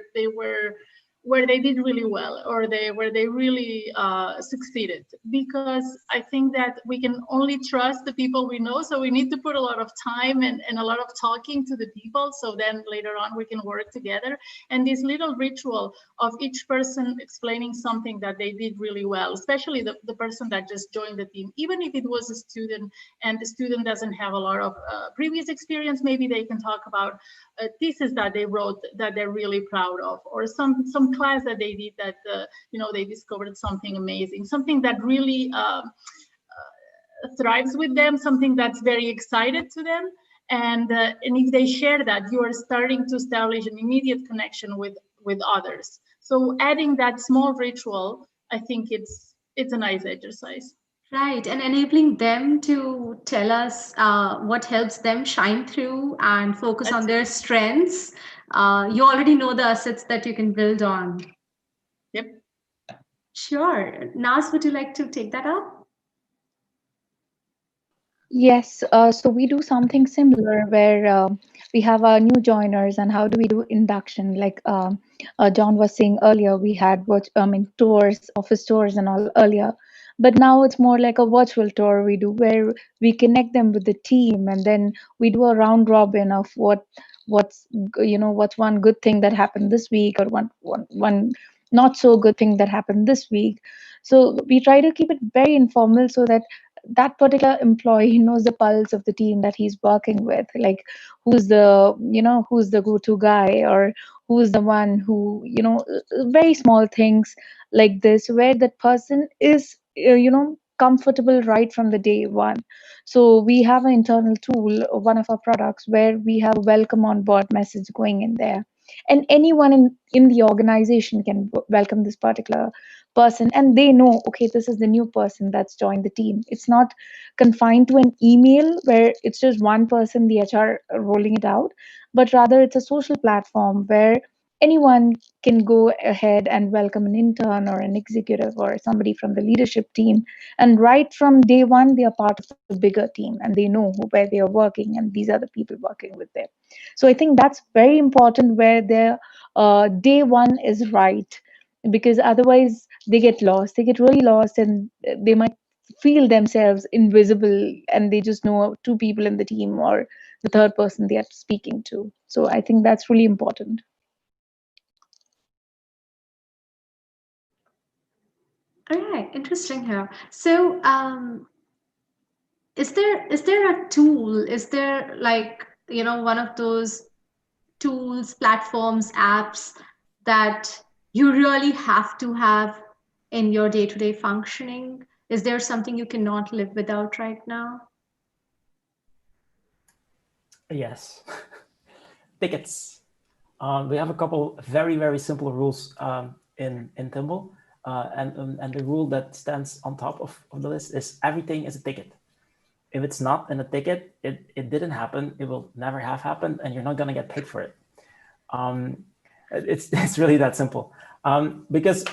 they did really well, or where they really succeeded. Because I think that we can only trust the people we know, so we need to put a lot of time and a lot of talking to the people, so then later on we can work together. And this little ritual of each person explaining something that they did really well, especially the person that just joined the team, even if it was a student and the student doesn't have a lot of previous experience, maybe they can talk about a thesis that they wrote that they're really proud of, or some class that they did that they discovered something amazing, something that really thrives with them, something that's very excited to them. And if they share that, you are starting to establish an immediate connection with others. So adding that small ritual, I think it's a nice exercise. Right, and enabling them to tell us what helps them shine through and focus on their strengths. You already know the assets that you can build on. Yep. Sure. Naz, would you like to take that up? Yes, so we do something similar where we have our new joiners, and how do we do induction? Like John was saying earlier, we had tours, office tours and all earlier, but now it's more like a virtual tour we do where we connect them with the team, and then we do a round robin of what's one good thing that happened this week, or one not so good thing that happened this week. So we try to keep it very informal so that that particular employee knows the pulse of the team that he's working with, like who's the go-to guy, or who's the one who, very small things like this where that person is comfortable right from the day one. So we have an internal tool, one of our products, where we have a welcome on board message going in there, and anyone in the organization can welcome this particular person, and they know, okay, this is the new person that's joined the team. It's not confined to an email where it's just one person, the HR, rolling it out, but rather it's a social platform where anyone can go ahead and welcome an intern or an executive or somebody from the leadership team, and right from day one they are part of the bigger team, and they know where they are working, and these are the people working with them. So I think that's very important, where there day one is right, because otherwise they get lost. They get really lost, and they might feel themselves invisible, and they just know two people in the team or the third person they are speaking to. So I think that's really important. All right, interesting here. So, is there a tool? Is there like, one of those tools, platforms, apps that you really have to have in your day-to-day functioning? Is there something you cannot live without right now? Yes. Tickets. We have a couple very, very simple rules in Timble. And the rule that stands on top of the list is everything is a ticket. If it's not in a ticket, it didn't happen, it will never have happened, and you're not going to get paid for it. It's really that simple. Because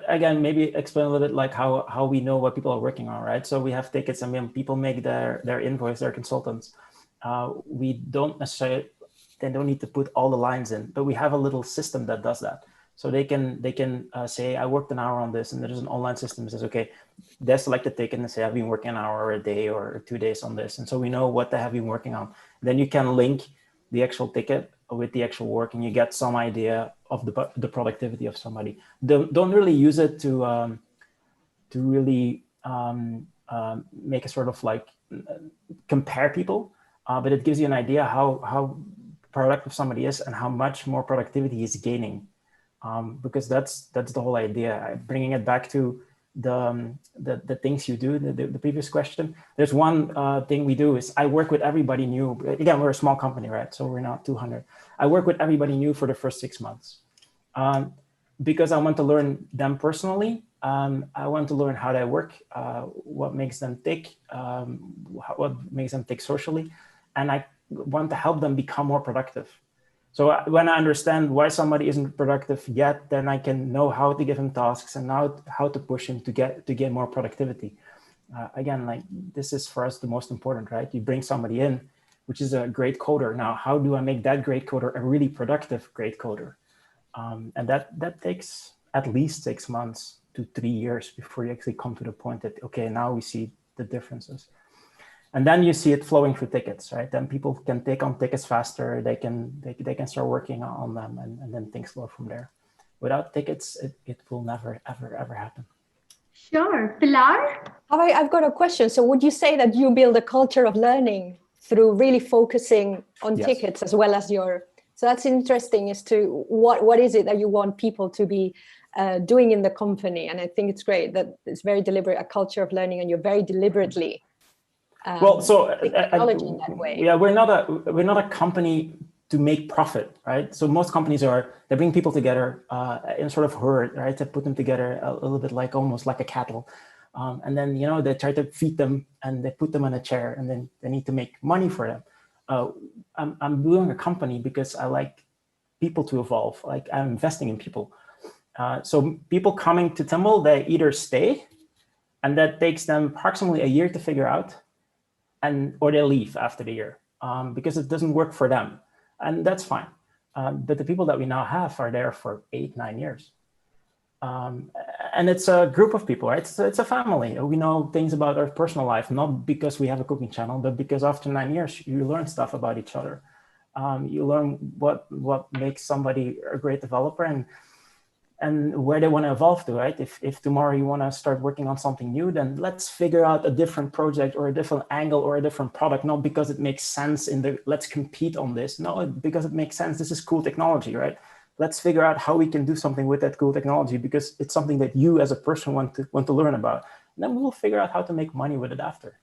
again, maybe explain a little bit like how we know what people are working on, right? So we have tickets, and when people make their invoice, their consultants, we don't necessarily, they don't need to put all the lines in, but we have a little system that does that. So they can say, I worked an hour on this, and there's an online system that says, okay, they select a ticket and say, I've been working an hour or a day or 2 days on this. And so we know what they have been working on. Then you can link the actual ticket with the actual work, and you get some idea of the productivity of somebody. Don't really use it to really make a sort of like compare people, but it gives you an idea how productive somebody is and how much more productivity he's gaining. Because that's the whole idea. Bringing it back to the things you do, the previous question. There's one thing we do is I work with everybody new. Again, we're a small company, right? So we're not 200. I work with everybody new for the first 6 months because I want to learn them personally. I want to learn how they work, what makes them tick, what makes them tick socially, and I want to help them become more productive. So when I understand why somebody isn't productive yet, then I can know how to give him tasks and how to push him to get more productivity. Again, like this is for us the most important, right? You bring somebody in, which is a great coder. Now, how do I make that great coder a really productive great coder? And that takes at least 6 months to 3 years before you actually come to the point that, okay, now we see the differences. And then you see it flowing through tickets, right? Then people can take on tickets faster. They can start working on them, and then things flow from there. Without tickets, it will never, ever happen. Sure. Pilar? I've got a question. So would you say that you build a culture of learning through really focusing on tickets as well as your... So that's interesting as to what is it that you want people to be doing in the company? And I think it's great that it's very deliberate, a culture of learning, and you're very deliberately well, so technology in that way. Yeah, we're not a company to make profit, right? So most companies they bring people together in sort of herd, right? To put them together a little bit like almost like a cattle, and then they try to feed them and they put them in a chair, and then they need to make money for them. I'm doing a company because I like people to evolve. Like I'm investing in people. So people coming to Timble, they either stay, and that takes them approximately a year to figure out, or they leave after the year because it doesn't work for them, and that's fine. But the people that we now have are there for 8-9 years, and it's a group of people, right? So it's a family. We know things about our personal life, not because we have a cooking channel, but because after 9 years you learn stuff about each other. You learn what makes somebody a great developer and where they want to evolve to, right? If tomorrow you want to start working on something new, then let's figure out a different project or a different angle or a different product, not because it makes sense let's compete on this. No, because it makes sense. This is cool technology, right? Let's figure out how we can do something with that cool technology because it's something that you as a person want to learn about. And then we will figure out how to make money with it after.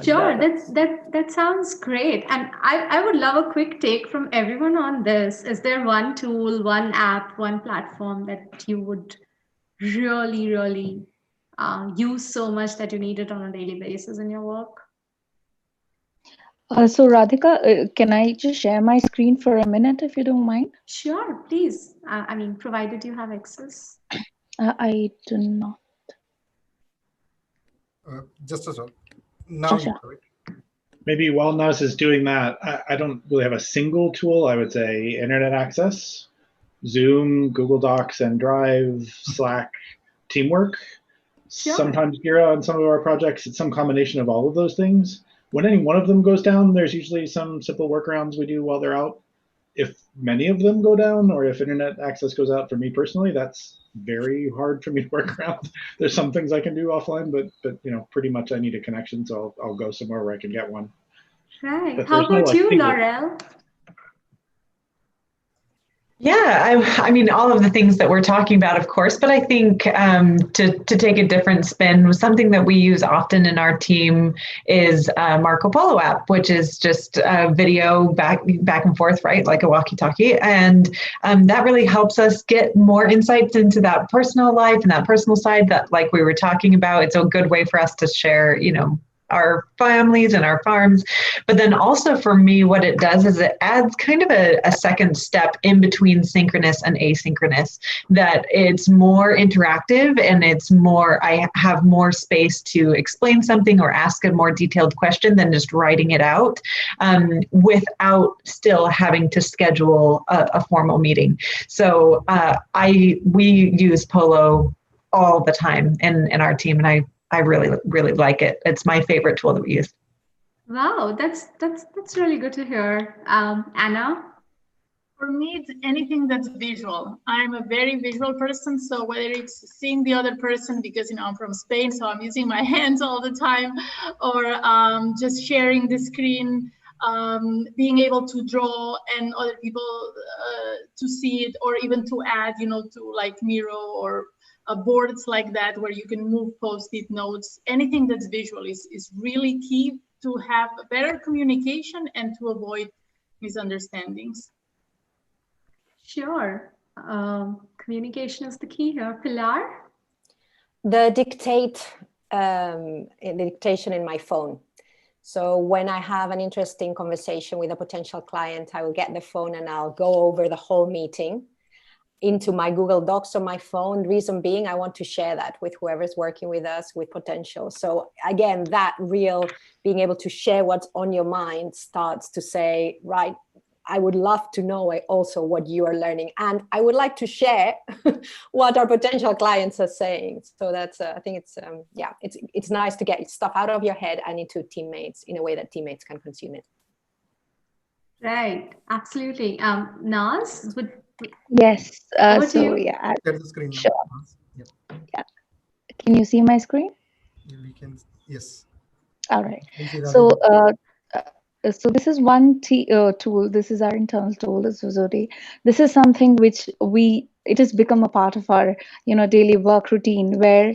Sure, that sounds great. And I would love a quick take from everyone on this. Is there one tool, one app, one platform that you would really, really use so much that you need it on a daily basis in your work? So Radhika, can I just share my screen for a minute if you don't mind? Sure, please. I mean, provided you have access. I do not. Just as well. Now you have it. Maybe while Naz is doing that, I don't really have a single tool. I would say internet access. Zoom, Google Docs, and Drive, Slack, Teamwork. Sure. Sometimes Jira on some of our projects, it's some combination of all of those things. When any one of them goes down, there's usually some simple workarounds we do while they're out. If many of them go down, or if internet access goes out for me personally, that's very hard for me to work around. There's some things I can do offline, but pretty much I need a connection, so I'll go somewhere where I can get one. Right. But How there's no, about like, you, single- Laurel? Yeah, I mean, all of the things that we're talking about, of course, but I think to take a different spin, something that we use often in our team is Marco Polo app, which is just a video back and forth, right, like a walkie-talkie, and that really helps us get more insights into that personal life and that personal side that, like we were talking about. It's a good way for us to share, our families and our farms. But then also for me, what it does is it adds kind of a second step in between synchronous and asynchronous, that it's more interactive and I have more space to explain something or ask a more detailed question than just writing it out, without still having to schedule a formal meeting. So we use Polo all the time in our team, and I really, really like it. It's my favorite tool that we use. Wow, that's really good to hear. Anna? For me, it's anything that's visual. I'm a very visual person, so whether it's seeing the other person, because I'm from Spain, so I'm using my hands all the time, or just sharing the screen, being able to draw and other people to see it, or even to add, to like Miro or boards like that, where you can move Post-it notes. Anything that's visual is really key to have better communication and to avoid misunderstandings. Sure. Communication is the key here. Pilar? The dictation in my phone. So when I have an interesting conversation with a potential client, I will get the phone and I'll go over the whole meeting into my Google Docs on my phone. Reason being, I want to share that with whoever's working with us with potential. So again, that real being able to share what's on your mind starts to say, right, I would love to know also what you are learning, and I would like to share what our potential clients are saying. So that's, I think it's nice to get stuff out of your head and into teammates in a way that teammates can consume it. Right, absolutely. Naz, Yes. over to So you. yeah, Share the screen now. sure. Yep. Yeah. Can you see my screen? We can. Yes. All right. We'll see So Radhika. so this is one tool. This is our internal tool, the Xoxoday. This is something which it has become a part of our daily work routine, where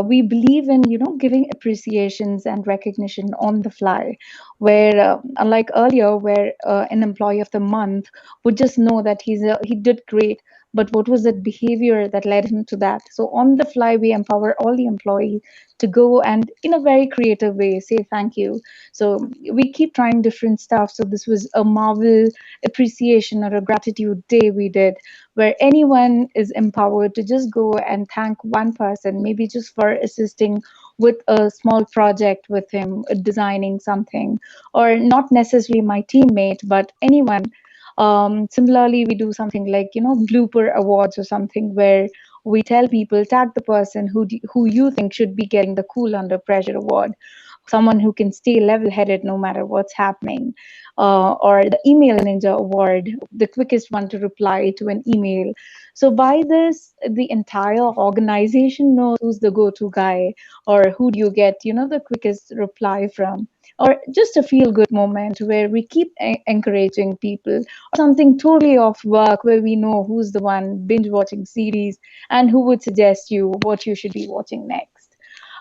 we believe in giving appreciations and recognition on the fly, where unlike earlier, where an employee of the month would just know that he did great, but what was that behavior that led him to that? So on the fly, we empower all the employees to go and in a very creative way say thank you. So we keep trying different stuff. So this was a Marvel appreciation or a gratitude day we did, where anyone is empowered to just go and thank one person, maybe just for assisting with a small project with him, designing something, or not necessarily my teammate, but anyone. Similarly, we do something like blooper awards or something, where we tell people, tag the person who you think should be getting the cool under pressure award, someone who can stay level-headed no matter what's happening, or the email ninja award, the quickest one to reply to an email. So by this, the entire organization knows who's the go-to guy, or who do you get the quickest reply from, or just a feel-good moment where we keep encouraging people, or something totally off work where we know who's the one binge watching series and who would suggest you what you should be watching next.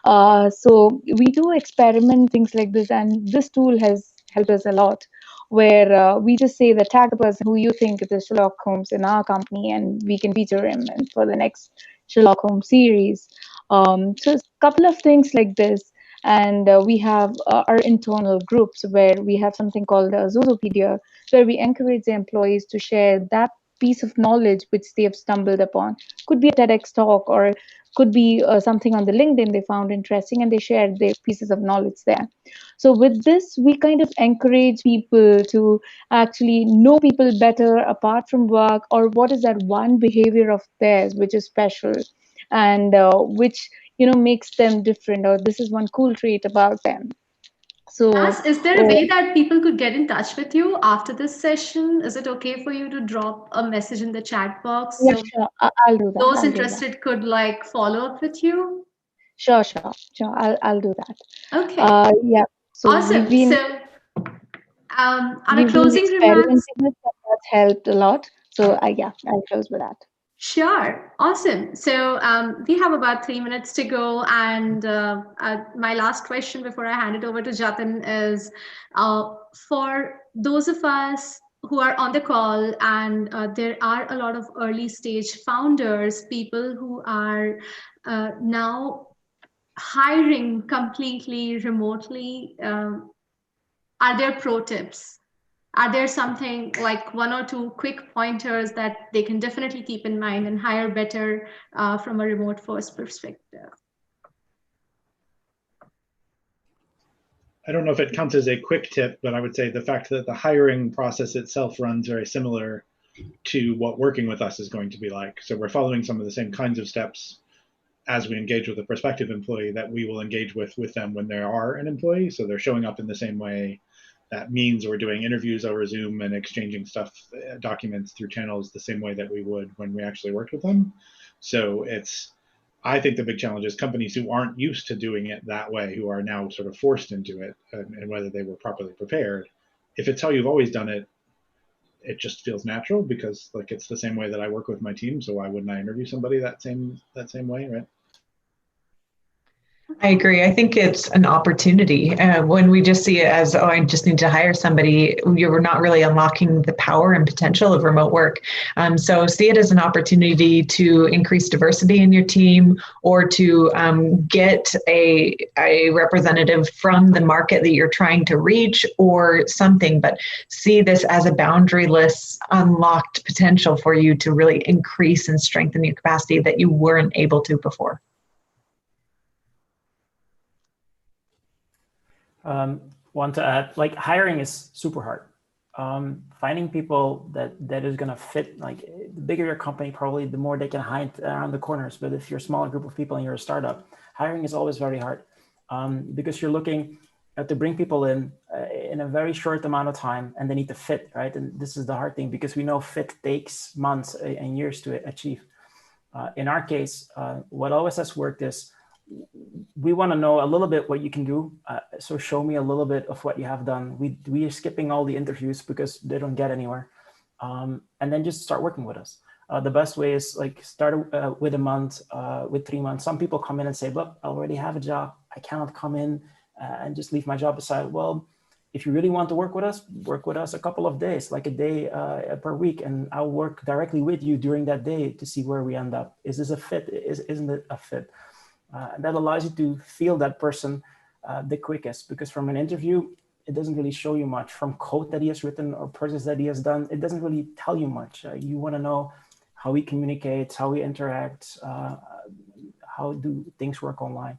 So we do experiment things like this, and this tool has helped us a lot, where we just say the tag the person who you think is Sherlock Holmes in our company, and we can feature him for the next Sherlock Holmes series. So a couple of things like this. And we have our internal groups, where we have something called Xoxopedia, where we encourage the employees to share that piece of knowledge which they have stumbled upon. Could be a TEDx talk, or could be something on the LinkedIn they found interesting and they shared their pieces of knowledge there. So with this, we kind of encourage people to actually know people better apart from work, or what is that one behavior of theirs which is special and which makes them different, or this is one cool trait about them. So is there a way that people could get in touch with you after this session? Is it okay for you to drop a message in the chat box? Yeah, sure. I'll do that. Those interested could follow up with you? Sure. I'll do that. Okay. Yeah. So awesome. On a closing remarks, that's helped a lot. So yeah, I'll close with that. Sure. Awesome. So we have about 3 minutes to go. And my last question before I hand it over to Jatin is, for those of us who are on the call, and there are a lot of early stage founders, people who are now hiring completely remotely, are there pro tips? Are there something like 1 or 2 quick pointers that they can definitely keep in mind and hire better from a remote first perspective? I don't know if it counts as a quick tip, but I would say the fact that the hiring process itself runs very similar to what working with us is going to be like. So we're following some of the same kinds of steps as we engage with a prospective employee that we will engage with them when they are an employee. So they're showing up in the same way. That means we're doing interviews over Zoom and exchanging stuff, documents through channels the same way that we would when we actually worked with them. So I think the big challenge is companies who aren't used to doing it that way, who are now sort of forced into it, and whether they were properly prepared. If it's how you've always done it, it just feels natural because it's the same way that I work with my team. So why wouldn't I interview somebody that same way, right? I agree. I think it's an opportunity. When we just see it as, oh, I just need to hire somebody, you're not really unlocking the power and potential of remote work. So see it as an opportunity to increase diversity in your team, or to get a representative from the market that you're trying to reach or something. But see this as a boundaryless, unlocked potential for you to really increase and strengthen your capacity that you weren't able to before. Want to add, hiring is super hard. Finding people that is going to fit, the bigger your company, probably the more they can hide around the corners. But if you're a smaller group of people and you're a startup, hiring is always very hard because you're looking to bring people in a very short amount of time, and they need to fit, right? And this is the hard thing, because we know fit takes months and years to achieve. In our case, what always has worked is, we want to know a little bit what you can do. So show me a little bit of what you have done. We are skipping all the interviews because they don't get anywhere. And then just start working with us. The best way is start with a month, with 3 months. Some people come in and say, look, I already have a job. I cannot come in and just leave my job aside. Well, if you really want to work with us a couple of days, like a day per week, and I'll work directly with you during that day to see where we end up. Is this a fit? Isn't it a fit? That allows you to feel that person the quickest, because from an interview, it doesn't really show you much. From code that he has written or projects that he has done, it doesn't really tell you much. You want to know how he communicates, how he interacts, how do things work online.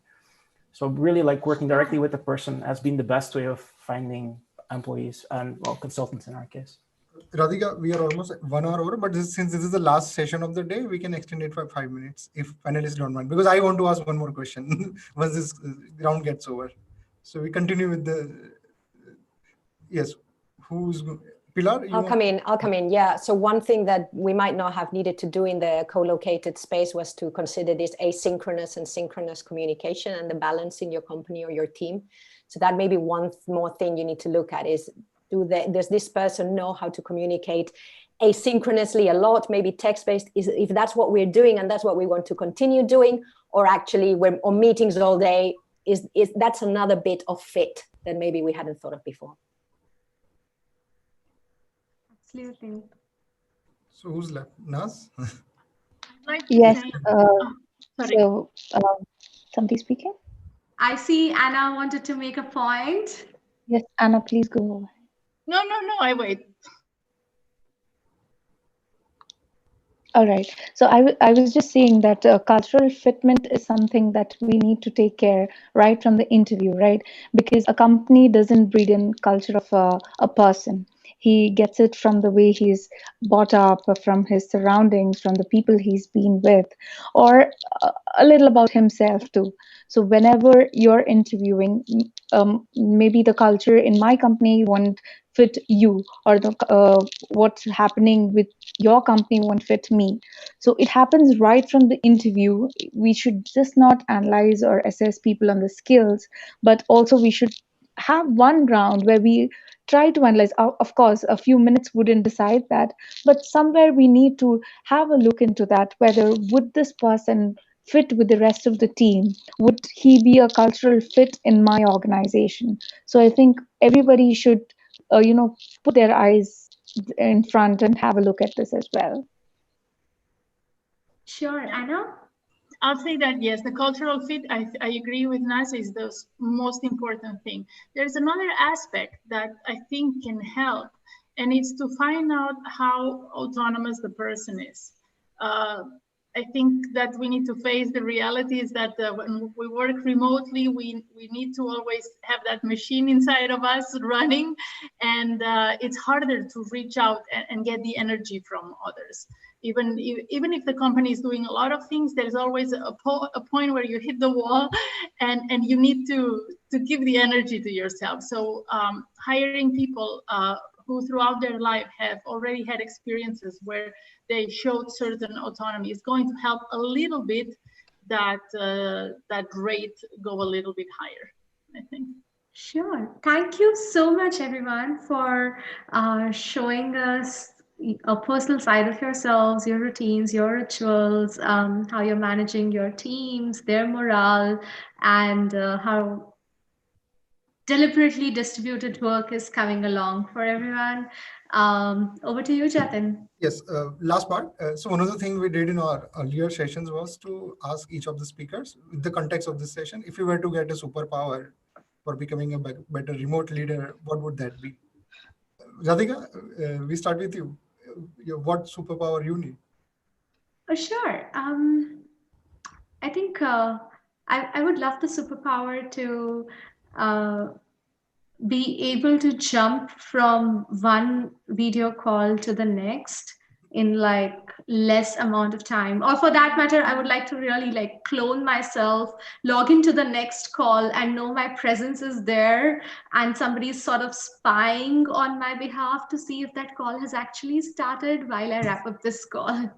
So really, working directly with the person has been the best way of finding employees and, well, consultants in our case. Radhika, we are almost 1 hour over, but since this is the last session of the day, we can extend it for 5 minutes if panelists don't mind, because I want to ask one more question once this round gets over. So we continue with yes, who's Pilar? I'll come in. Yeah. So one thing that we might not have needed to do in the co-located space was to consider this asynchronous and synchronous communication and the balance in your company or your team. So that may be one more thing you need to look at is, does this person know how to communicate asynchronously a lot, maybe text-based, if that's what we're doing and that's what we want to continue doing, or actually we're on meetings all day, is that's another bit of fit that maybe we hadn't thought of before. Absolutely. So who's left? Naz? Yes. Sorry. So somebody speaking? I see Anna wanted to make a point. Yes, Anna, please go. No, I wait. All right. So I was just saying that cultural fitment is something that we need to take care right from the interview, right? Because a company doesn't breed in culture of a person. He gets it from the way he's brought up, from his surroundings, from the people he's been with, or a little about himself too. So whenever you're interviewing, maybe the culture in my company won't fit you, or the what's happening with your company won't fit me. So it happens right from the interview. We should just not analyze or assess people on the skills, but also we should have one round where we try to analyze. Of course, a few minutes wouldn't decide that, but somewhere we need to have a look into that, whether would this person fit with the rest of the team? Would he be a cultural fit in my organization? So I think everybody should, put their eyes in front and have a look at this as well. Sure, Anna? I'll say that yes, the cultural fit, I agree with Naz, is the most important thing. There's another aspect that I think can help, and it's to find out how autonomous the person is. I think that we need to face the realities that when we work remotely, we need to always have that machine inside of us running, and it's harder to reach out and get the energy from others. Even if the company is doing a lot of things, there's always a point where you hit the wall, and you need to give the energy to yourself. So hiring people who throughout their life have already had experiences where they showed certain autonomy is going to help a little bit that rate go a little bit higher, I think. Sure. Thank you so much, everyone, for showing us a personal side of yourselves, your routines, your rituals, how you're managing your teams, their morale, and how deliberately distributed work is coming along for everyone. Over to you, Jatin. Yes, last part. So one of the things we did in our earlier sessions was to ask each of the speakers, in the context of this session, if you were to get a superpower for becoming a better remote leader, what would that be? Radhika, we start with you. What superpower you need? Sure. I think I would love the superpower to be able to jump from one video call to the next in like less amount of time, or for that matter, I would like to really like clone myself, log into the next call and know my presence is there, and somebody's sort of spying on my behalf to see if that call has actually started while I wrap up this call.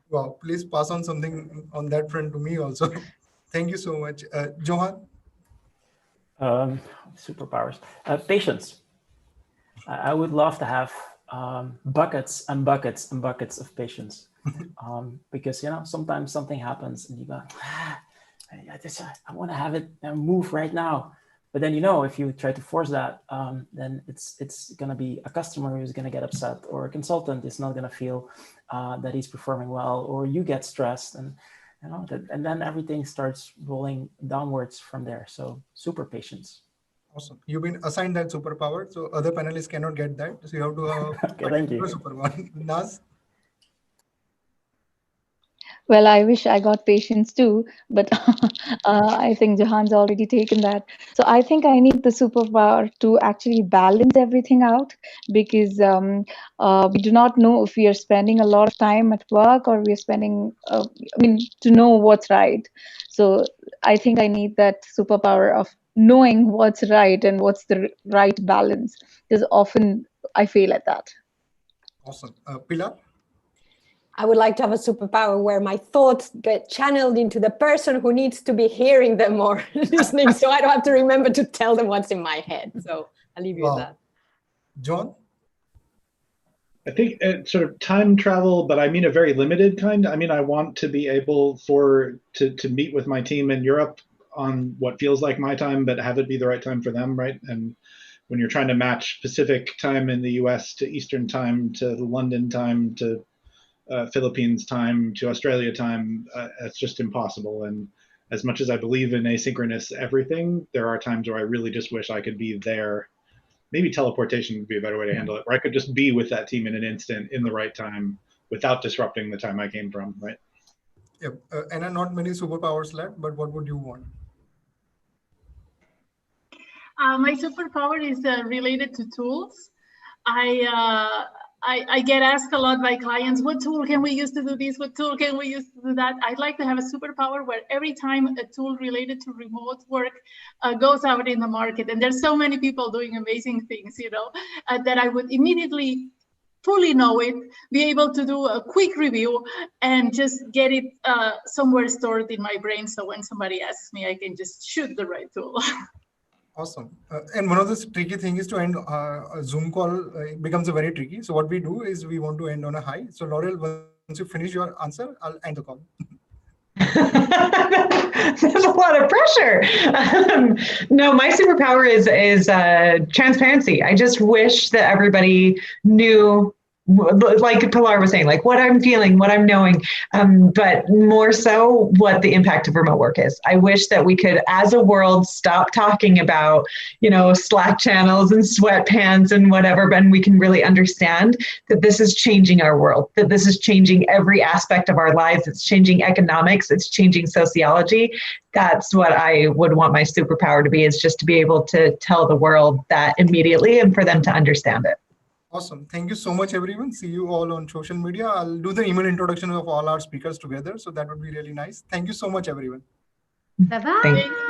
Wow, please pass on something on that front to me also. Thank you so much. Johan? Superpowers. Patience. I would love to have buckets and buckets and buckets of patience, because sometimes something happens and you go, I want to have it move right now. But then if you try to force that, then it's going to be a customer who's going to get upset, or a consultant is not going to feel that he's performing well, or you get stressed, and and then everything starts rolling downwards from there. So super patience. Awesome. You've been assigned that superpower, so other panelists cannot get that. So you have to okay, thank you. Superpower. Naz? Well, I wish I got patience too, but I think Johan's already taken that. So I think I need the superpower to actually balance everything out, because we do not know if we are spending a lot of time at work, or we are spending, to know what's right. So I think I need that superpower of knowing what's right and what's the right balance, because often I fail at that. Awesome. Pilar? I would like to have a superpower where my thoughts get channeled into the person who needs to be hearing them or listening, so I don't have to remember to tell them what's in my head. So I'll leave you with that. John? I think sort of time travel, but I mean a very limited kind. I mean, I want to be able to meet with my team in Europe on what feels like my time, but have it be the right time for them, right? And when you're trying to match Pacific time in the US to Eastern time to London time to Philippines time to Australia time, it's just impossible. And as much as I believe in asynchronous everything, there are times where I really just wish I could be there. Maybe teleportation would be a better way to handle it, where I could just be with that team in an instant in the right time without disrupting the time I came from, right? Yep. And not many superpowers left, but what would you want? My superpower is related to tools. I get asked a lot by clients, what tool can we use to do this? What tool can we use to do that? I'd like to have a superpower where every time a tool related to remote work goes out in the market, and there's so many people doing amazing things, you know, that I would immediately fully know it, be able to do a quick review and just get it somewhere stored in my brain. So when somebody asks me, I can just shoot the right tool. Awesome. And one of the tricky things is to end a Zoom call becomes very tricky. So what we do is we want to end on a high. So Laurel, once you finish your answer, I'll end the call. There's a lot of pressure. No, my superpower is transparency. I just wish that everybody knew, like Pilar was saying, like what I'm feeling, what I'm knowing, but more so what the impact of remote work is. I wish that we could, as a world, stop talking about, you know, Slack channels and sweatpants and whatever, and we can really understand that this is changing our world, that this is changing every aspect of our lives. It's changing economics. It's changing sociology. That's what I would want my superpower to be, is just to be able to tell the world that immediately and for them to understand it. Awesome. Thank you so much, everyone. See you all on social media. I'll do the email introduction of all our speakers together. So that would be really nice. Thank you so much, everyone. Bye-bye.